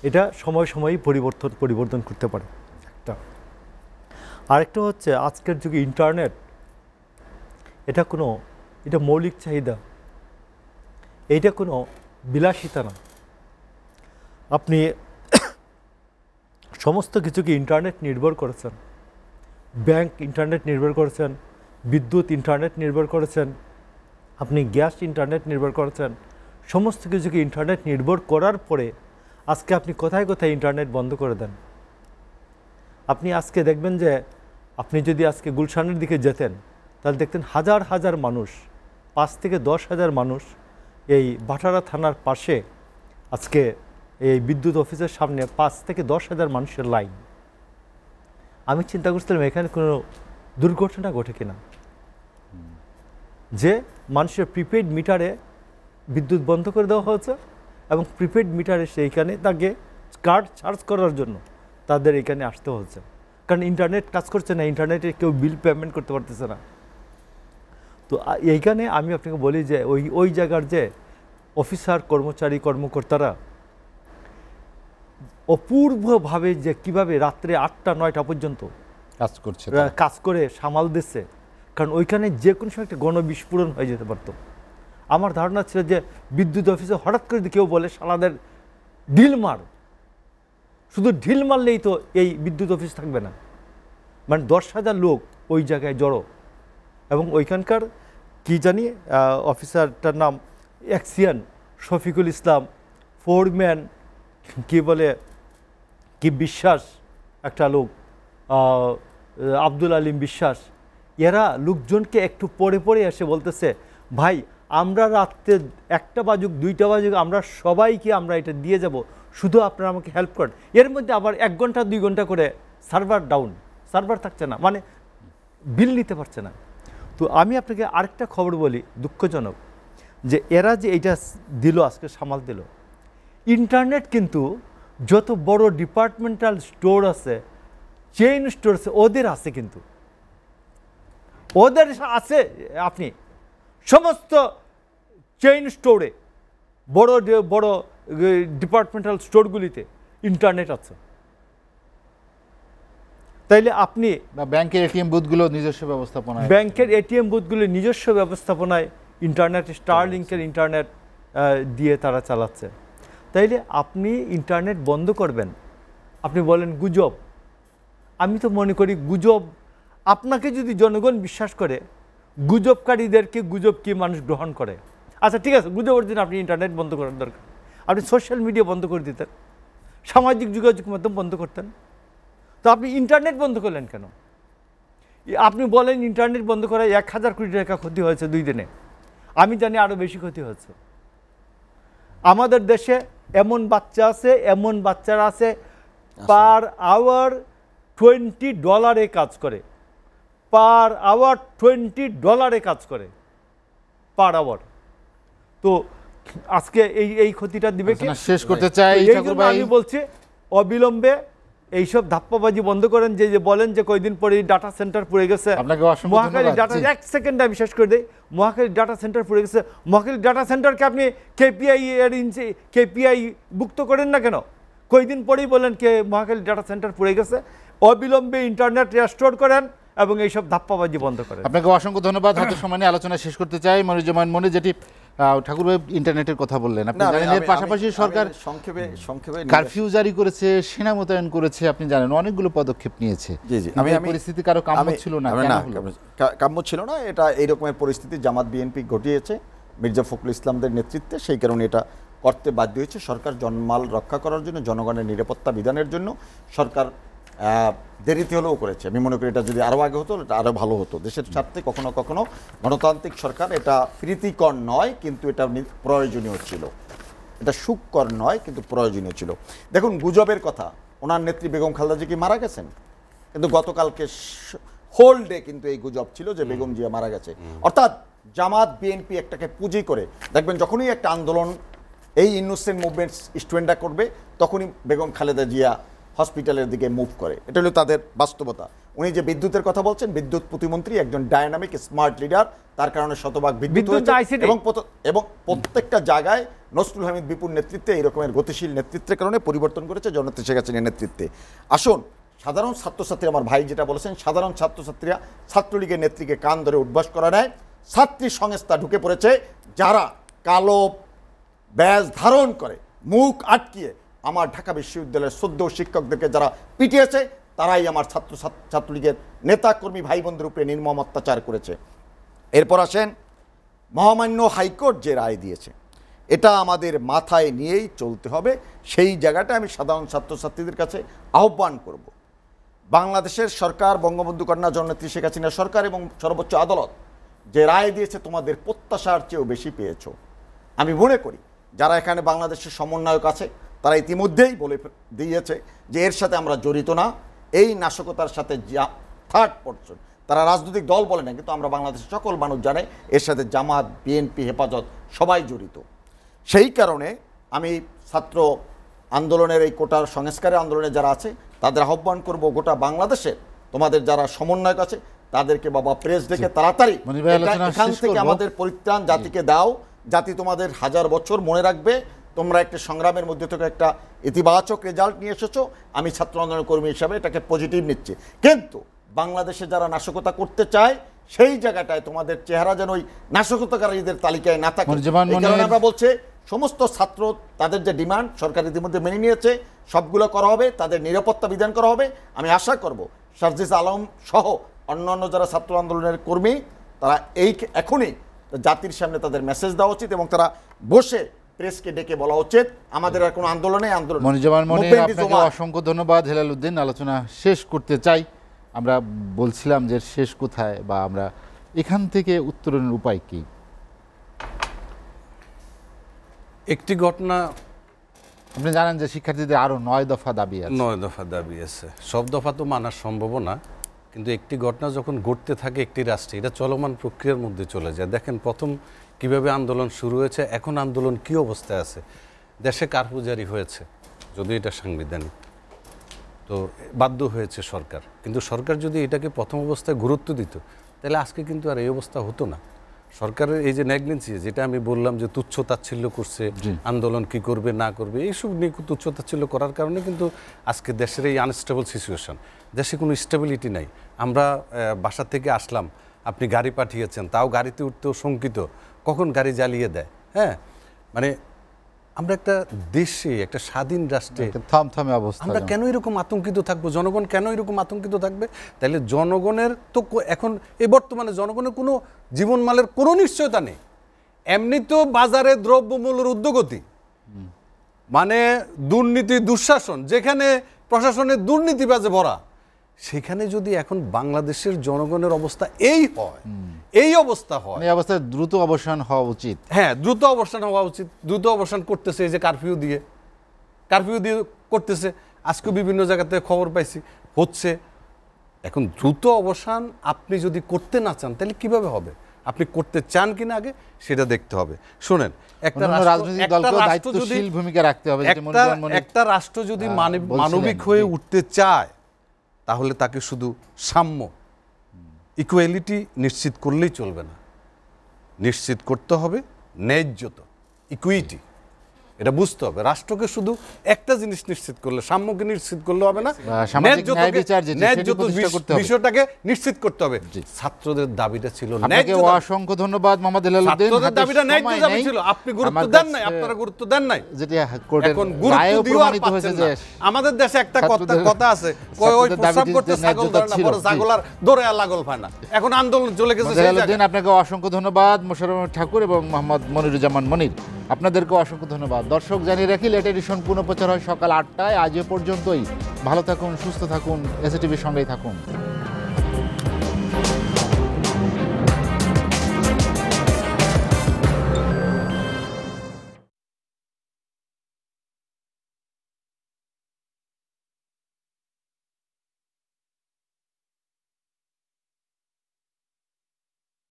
এটা সময় পরিবর্তন করতে পারে একটা। আরেকটা হচ্ছে আজকের যুগে ইন্টারনেট, এটা মৌলিক চাহিদা, এইটা কোনো বিলাসিতা না। আপনি সমস্ত কিছুকে ইন্টারনেট নির্ভর করেছেন, ব্যাংক ইন্টারনেট নির্ভর করেছেন, বিদ্যুৎ ইন্টারনেট নির্ভর করেছেন, আপনি গ্যাস ইন্টারনেট নির্ভর করেছেন, সমস্ত কিছুকে ইন্টারনেট নির্ভর করার পরে আজকে আপনি কোথায় কোথায় ইন্টারনেট বন্ধ করে দেন। আপনি আজকে দেখবেন যে আপনি যদি আজকে গুলশানের দিকে যেতেন তাহলে দেখতেন হাজার হাজার মানুষ, 5 থেকে 10,000 মানুষ এই বাটারা থানার পাশে আজকে এই বিদ্যুৎ অফিসের সামনে 5 থেকে 10,000 মানুষের লাইন। আমি চিন্তা করছিলাম এখানে কোনো দুর্ঘটনা ঘটে কিনা, যে মানুষের প্রিপেড মিটারে বিদ্যুৎ বন্ধ করে দেওয়া হয়েছে এবং প্রিপেড মিটারে সেইখানে তাকে কার্ড চার্জ করার জন্য তাদের এখানে আসতে হচ্ছে, কারণ ইন্টারনেট কাজ করছে না, ইন্টারনেটে কেউ বিল পেমেন্ট করতে পারতেছে না। তো এইখানে আমি আপনাকে বলি যে ওই জায়গার যে অফিসার, কর্মচারী, কর্মকর্তারা অপূর্বভাবে যে কিভাবে রাত্রে 8টা-9টা পর্যন্ত কাজ করছে, কাজ করে সামাল দিচ্ছে, কারণ ওইখানে যে কোনো সময় একটা গণবিস্ফোরণ হয়ে যেতে পারতো। আমার ধারণা ছিল যে বিদ্যুৎ অফিসে হঠাৎ করে যদি কেউ বলে শালাদের ঢিল মার, শুধু ঢিল মারলেই তো এই বিদ্যুৎ অফিস থাকবে না, মানে 10,000 লোক ওই জায়গায় জড়ো। এবং ওইখানকার কি জানি অফিসারটার নাম এক্সিয়ান শফিকুল ইসলাম, ফোরম্যান কি বলে কি বিশ্বাস একটা লোক, আব্দুল আলিম বিশ্বাস, এরা লোকজনকে একটু পরে পরে এসে বলতেছে ভাই আমরা রাত্রে 1টা বাজুক 2টা বাজুক আমরা সবাইকে আমরা এটা দিয়ে যাব, শুধু আপনারা আমাকে হেল্প করেন। এর মধ্যে আবার 1 ঘন্টা 2 ঘন্টা করে সার্ভার ডাউন, সার্ভার থাকছে না, মানে বিল নিতে পারছে না। তো আমি আপনাকে আরেকটা খবর বলি, দুঃখজনক, যে এরা যে এইটা দিল আজকে সামাল দিল, ইন্টারনেট কিন্তু যত বড় ডিপার্টমেন্টাল স্টোর আছে, চেইন স্টোর আছে, ওদের আছে, কিন্তু ওদের আছে। আপনি সমস্ত চেইন স্টোরে বড় বড় ডিপার্টমেন্টাল স্টোরগুলিতে ইন্টারনেট আছে। তাইলে আপনি ব্যাংকের এটিএম বুথগুলো নিজস্ব ব্যবস্থাপনায়, ব্যাংকের এটিএম বুথগুলি নিজস্ব ব্যবস্থাপনায় ইন্টারনেট, স্টারলিংকের ইন্টারনেট দিয়ে তারা চালাচ্ছে। তাইলে আপনি ইন্টারনেট বন্ধ করবেন, আপনি বলেন গুজব। আমি তো মনে করি গুজব, আপনাকে যদি জনগণ বিশ্বাস করে, গুজবকারীদেরকে গুজব কি মানুষ গ্রহণ করে? আচ্ছা ঠিক আছে, গুজবের দিন আপনি ইন্টারনেট বন্ধ করার দরকার, আপনি সোশ্যাল মিডিয়া বন্ধ করে দিতেন, সামাজিক যোগাযোগ মাধ্যম বন্ধ করতেন। তো আপনি ইন্টারনেট বন্ধ করলেন কেন? আপনি বলেন ইন্টারনেট বন্ধ করায় 1,000 কোটি টাকা ক্ষতি হয়েছে 2 দিনে, আমি জানি আরও বেশি ক্ষতি হয়েছে। আমাদের দেশে এমন বাচ্চা আছে, এমন বাচ্চারা আছে পার আওয়ার $20 কাজ করে, পার আওয়ার $20 কাজ করে পার আওয়ার। তো আজকে এই ক্ষতিটা দিবে কি? শেষ করতে চাই আমি বলছি অবিলম্বে এইসব ধাপ্পাবাজি বন্ধ করেন। যে বলেন যে কয়দিন পরে ডাটা সেন্টার পুড়ে গেছে, মহাখালী ডাটা, 1 সেকেন্ডে আমি শেষ করে দিই, মহাখালী ডাটা সেন্টার পুড়ে গেছে, মহাখালী ডাটা সেন্টারকে আপনি কেপিআই ভুক্ত করেন না কেন? কয়দিন পরেই বলেন কে মহাখালী ডাটা সেন্টার পুড়ে গেছে। অবিলম্বে ইন্টারনেট রেস্টোর করেন এবং এইসব ধাপ্পাবাজি বন্ধ করেন। আপনাকে অসংখ্য ধন্যবাদ। হাতে সময় নিয়ে আলোচনা শেষ করতে চাই। মনিরুজ্জামান মনি, যেটি ঠাকুর ইন্টারনেটের কথা বললেন, আপনি জানেন এর পাশাপাশি সরকার সংক্ষেপে কারফিউ জারি করেছে, সেনা মোতায়েন করেছে, আপনি জানেন অনেকগুলো পদক্ষেপ নিয়েছে। আমি পরিস্থিতি কারো কাম্য ছিল না, কাম্য ছিল না, এটা এই রকমের পরিস্থিতি জামাত বিএনপি ঘটিয়েছে মির্জা ফখরুল ইসলামদের নেতৃত্বে, সেই কারণে এটা করতে বাধ্য হয়েছে। সরকার জনমাল রক্ষা করার জন্য, জনগণের নিরাপত্তা বিধানের জন্য সরকার দেরিতে হলেও করেছে। আমি মনে করি এটা যদি আরও আগে হতো এটা আরও ভালো হতো। দেশের স্বার্থে কখনো কখনো গণতান্ত্রিক সরকার এটা প্রীতিকর নয়, কিন্তু এটা প্রয়োজনীয় ছিল, এটা সুখকর নয় কিন্তু প্রয়োজনীয় ছিল। দেখুন গুজবের কথা, ওনার নেত্রী বেগম খালেদা জি কি মারা গেছেন? কিন্তু গতকালকে হোল ডে কিন্তু এই গুজব ছিল যে বেগম জিয়া মারা গেছে। অর্থাৎ জামাত বিএনপি একটাকে পুঁজি করে, দেখবেন যখনই একটা আন্দোলন এই ইনোসেন্ট মুভমেন্ট স্টুডেন্টরা করবে, তখনই বেগম খালেদা জিয়া হসপিটালের দিকে মুভ করে। এটা হলো তাদের বাস্তবতা। উনি যে বিদ্যুতের কথা বলছেন, বিদ্যুৎ প্রতিমন্ত্রী একজন ডায়নামিক স্মার্ট লিডার, তার কারণে শতভাগ বিদ্যুৎ এবং প্রত্যেকটা জায়গায় নসরুল হামিদ বিপুর নেতৃত্বে এই রকমের গতিশীল নেতৃত্বের কারণে পরিবর্তন করেছে জননেত্রী শেখ হাসিনার নেতৃত্বে। আসুন, সাধারণ ছাত্রছাত্রী, আমার ভাই যেটা বলেছেন, সাধারণ ছাত্রছাত্রীরা ছাত্রলীগের নেত্রীকে কান ধরে উদ্বাস করা নেয়। ছাত্রী সংস্থা ঢুকে পড়েছে, যারা কালো ব্যাজ ধারণ করে মুখ আটকিয়ে আমার ঢাকা বিশ্ববিদ্যালয়ের 14 শিক্ষকদেরকে যারা পিটিয়েছে, তারাই আমার ছাত্রলীগের নেতা কর্মী ভাই বোনদের উপরে নির্মম অত্যাচার করেছে। এরপর আসেন মহামান্য হাইকোর্ট যে রায় দিয়েছে, এটা আমাদের মাথায় নিয়েই চলতে হবে। সেই জায়গাটা আমি সাধারণ ছাত্রছাত্রীদের কাছে আহ্বান করব। বাংলাদেশের সরকার, বঙ্গবন্ধু কন্যা জননেত্রী শেখ হাসিনা সরকার এবং সর্বোচ্চ আদালত যে রায় দিয়েছে তোমাদের প্রত্যাশার চেয়েও বেশি পেয়েছো। আমি মনে করি যারা এখানে বাংলাদেশের সমন্বয়ক আছে তারা ইতিমধ্যেই বলে দিয়েছে যে এর সাথে আমরা জড়িত না। এই নাশকতার সাথে থার্ড পারসন, তারা রাজনৈতিক দল বলে না, কিন্তু আমরা বাংলাদেশের সকল মানুষ জানে এর সাথে জামাত, বিএনপি, হেফাজত সবাই জড়িত। সেই কারণে আমি ছাত্র আন্দোলনের এই কোটার সংস্কারের আন্দোলনে যারা আছে তাদের আহ্বান করব, গোটা বাংলাদেশে তোমাদের যারা সমন্বয়ক আছে তাদেরকে বাবা প্রেস ডেকে তাড়াতাড়ি এখান থেকে আমাদের পরিত্রাণ জাতিকে দাও। জাতি তোমাদের হাজার বছর মনে রাখবে। তোমরা একটা সংগ্রামের মধ্যে থেকে একটা ইতিবাচক রেজাল্ট নিয়ে এসেছো। আমি ছাত্র আন্দোলন কর্মী হিসাবে এটাকে পজিটিভ নিচ্ছি, কিন্তু বাংলাদেশে যারা নাশকতা করতে চায় সেই জায়গাটায় তোমাদের চেহারা যেন ওই নাশকতাকারীদের তালিকায় না থাকে। এই কারণে আমরা বলছি সমস্ত ছাত্র তাদের যে ডিমান্ড সরকার ইতিমধ্যে মেনে নিয়েছে, সবগুলো করা হবে, তাদের নিরাপত্তা বিধান করা হবে। আমি আশা করব সার্জিস আলম সহ অন্যান্য যারা ছাত্র আন্দোলনের কর্মী তারা এখনই জাতির সামনে তাদের মেসেজ দেওয়া উচিত এবং তারা বসে প্রেসকে ডেকে বলা উচিত আমাদের আর কোনো আন্দোলনে আন্দোলন। মনিরুজ্জামান মনির, আপনাকে অসংখ্য ধন্যবাদ। হেলাল উদ্দিন, আলোচনা শেষ করতে চাই। আমরা বলছিলাম যে শেষ কোথায় বা আমরা এখান থেকে উত্তরণের উপায় কি? একটি ঘটনা আপনি জানেন যে শিক্ষার্থীদের আরো 9 দফা দাবি আছে। 9 দফা দাবি আছে, সব দফা তো মানা সম্ভব না, কিন্তু একটি ঘটনা যখন ঘটতে থাকে একটি রাষ্ট্রে, এটা চলমান প্রক্রিয়ার মধ্যে চলে যায়। দেখেন প্রথম কিভাবে আন্দোলন শুরু হয়েছে, এখন আন্দোলন কি অবস্থায় আছে। দেশে কারফিউ জারি হয়েছে, যদিও এটা সাংবিধানিক, তো বাধ্য হয়েছে সরকার। কিন্তু সরকার যদি এটাকে প্রথম অবস্থায় গুরুত্ব দিত তাহলে আজকে কিন্তু আর এই অবস্থা হতো না। সরকারের এই যে নেগলিজেন্সি, যেটা আমি বললাম যে তুচ্ছ তাচ্ছিল্য করছে, আন্দোলন কি করবে না করবে এইসব নিয়ে তুচ্ছ তাচ্ছিল্য করার কারণে কিন্তু আজকে দেশের এই আনস্টেবল সিচুয়েশন, দেশে কোনো স্টেবিলিটি নাই। আমরা বাসা থেকে আসলাম, আপনি গাড়ি পাঠিয়েছেন, তাও গাড়িতে উঠতেও শঙ্কিত, কখন গাড়ি জ্বালিয়ে দেয়। হ্যাঁ, মানে আমরা একটা দেশে, একটা স্বাধীন রাষ্ট্রে থমথমে অবস্থা, আমরা কেন এরকম আতঙ্কিত থাকবো? জনগণ কেন এরকম আতঙ্কিত থাকবে? তাইলে জনগণের তো এখন এই বর্তমানে জনগণের কোনো জীবনমালের কোনো নিশ্চয়তা নেই। এমনি তো বাজারে দ্রব্যমূল্যের ঊর্ধ্বগতি, মানে দুর্নীতি, দুঃশাসন, যেখানে প্রশাসনের দুর্নীতিবাজে ভরা, সেখানে যদি এখন বাংলাদেশের জনগণের অবস্থা এই হয়, এই অবস্থা হয়, এই অবস্থায় দ্রুত অবসান হওয়া উচিত। হ্যাঁ, দ্রুত অবসান হওয়া উচিত। দ্রুত অবসান করতেছে এই যে কারফিউ দিয়ে করতেছে। আজকে বিভিন্ন জায়গাতে খবর পাইছি হচ্ছে। এখন দ্রুত অবসান আপনি যদি করতে না চান তাহলে কিভাবে হবে? আপনি করতে চান কিনা আগে সেটা দেখতে হবে। শোনেন, একটা রাষ্ট্র যদি মানবিক হয়ে উঠতে চায় তাহলে তাকে শুধু সাম্য, ইকুয়ালিটি নিশ্চিত করলেই চলবে না, নিশ্চিত করতে হবে ন্যায্যতা, ইকুইটি। এটা বুঝতে হবে। রাষ্ট্রকে শুধু একটা জিনিস নিশ্চিত করলে, সাম্যকে নিশ্চিত করলে হবে না, বিষয়টাকে নিশ্চিত করতে হবে। ছাত্রদের দাবিটা ছিল আপনাকে অসংখ্য ধন্যবাদ মোহাম্মদ হেলাল উদ্দিন। ছাত্রদের দাবিটা ন্যায্য দাবি ছিল, আপনি গুরুত্ব দেন নাই, আপনারা গুরুত্ব দেন নাই। যেটা কোর্টের রায়ে প্রমাণিত হয়েছে যে আমাদের দেশে একটা কথা আছে, ওই প্রস্তাব করতে ছাগল ধরে না, বড় ছাগল আর দৌড়ে আর লাগল পায় না। এখন আন্দোলন চলে গেছে সেই জায়গায়। আপনাকে অসংখ্য ধন্যবাদ মোশাররফ ঠাকুর এবং মোহাম্মদ মনিরুজ্জামান মনির, আপনাদেরকে অসংখ্য ধন্যবাদ। দর্শক জানিয়ে রাখি, লেট এডিশন পুনঃপ্রচার হয় সকাল 8টায়। আজ এ পর্যন্তই। ভালো থাকুন, সুস্থ থাকুন, এসএটিভির সঙ্গেই থাকুন।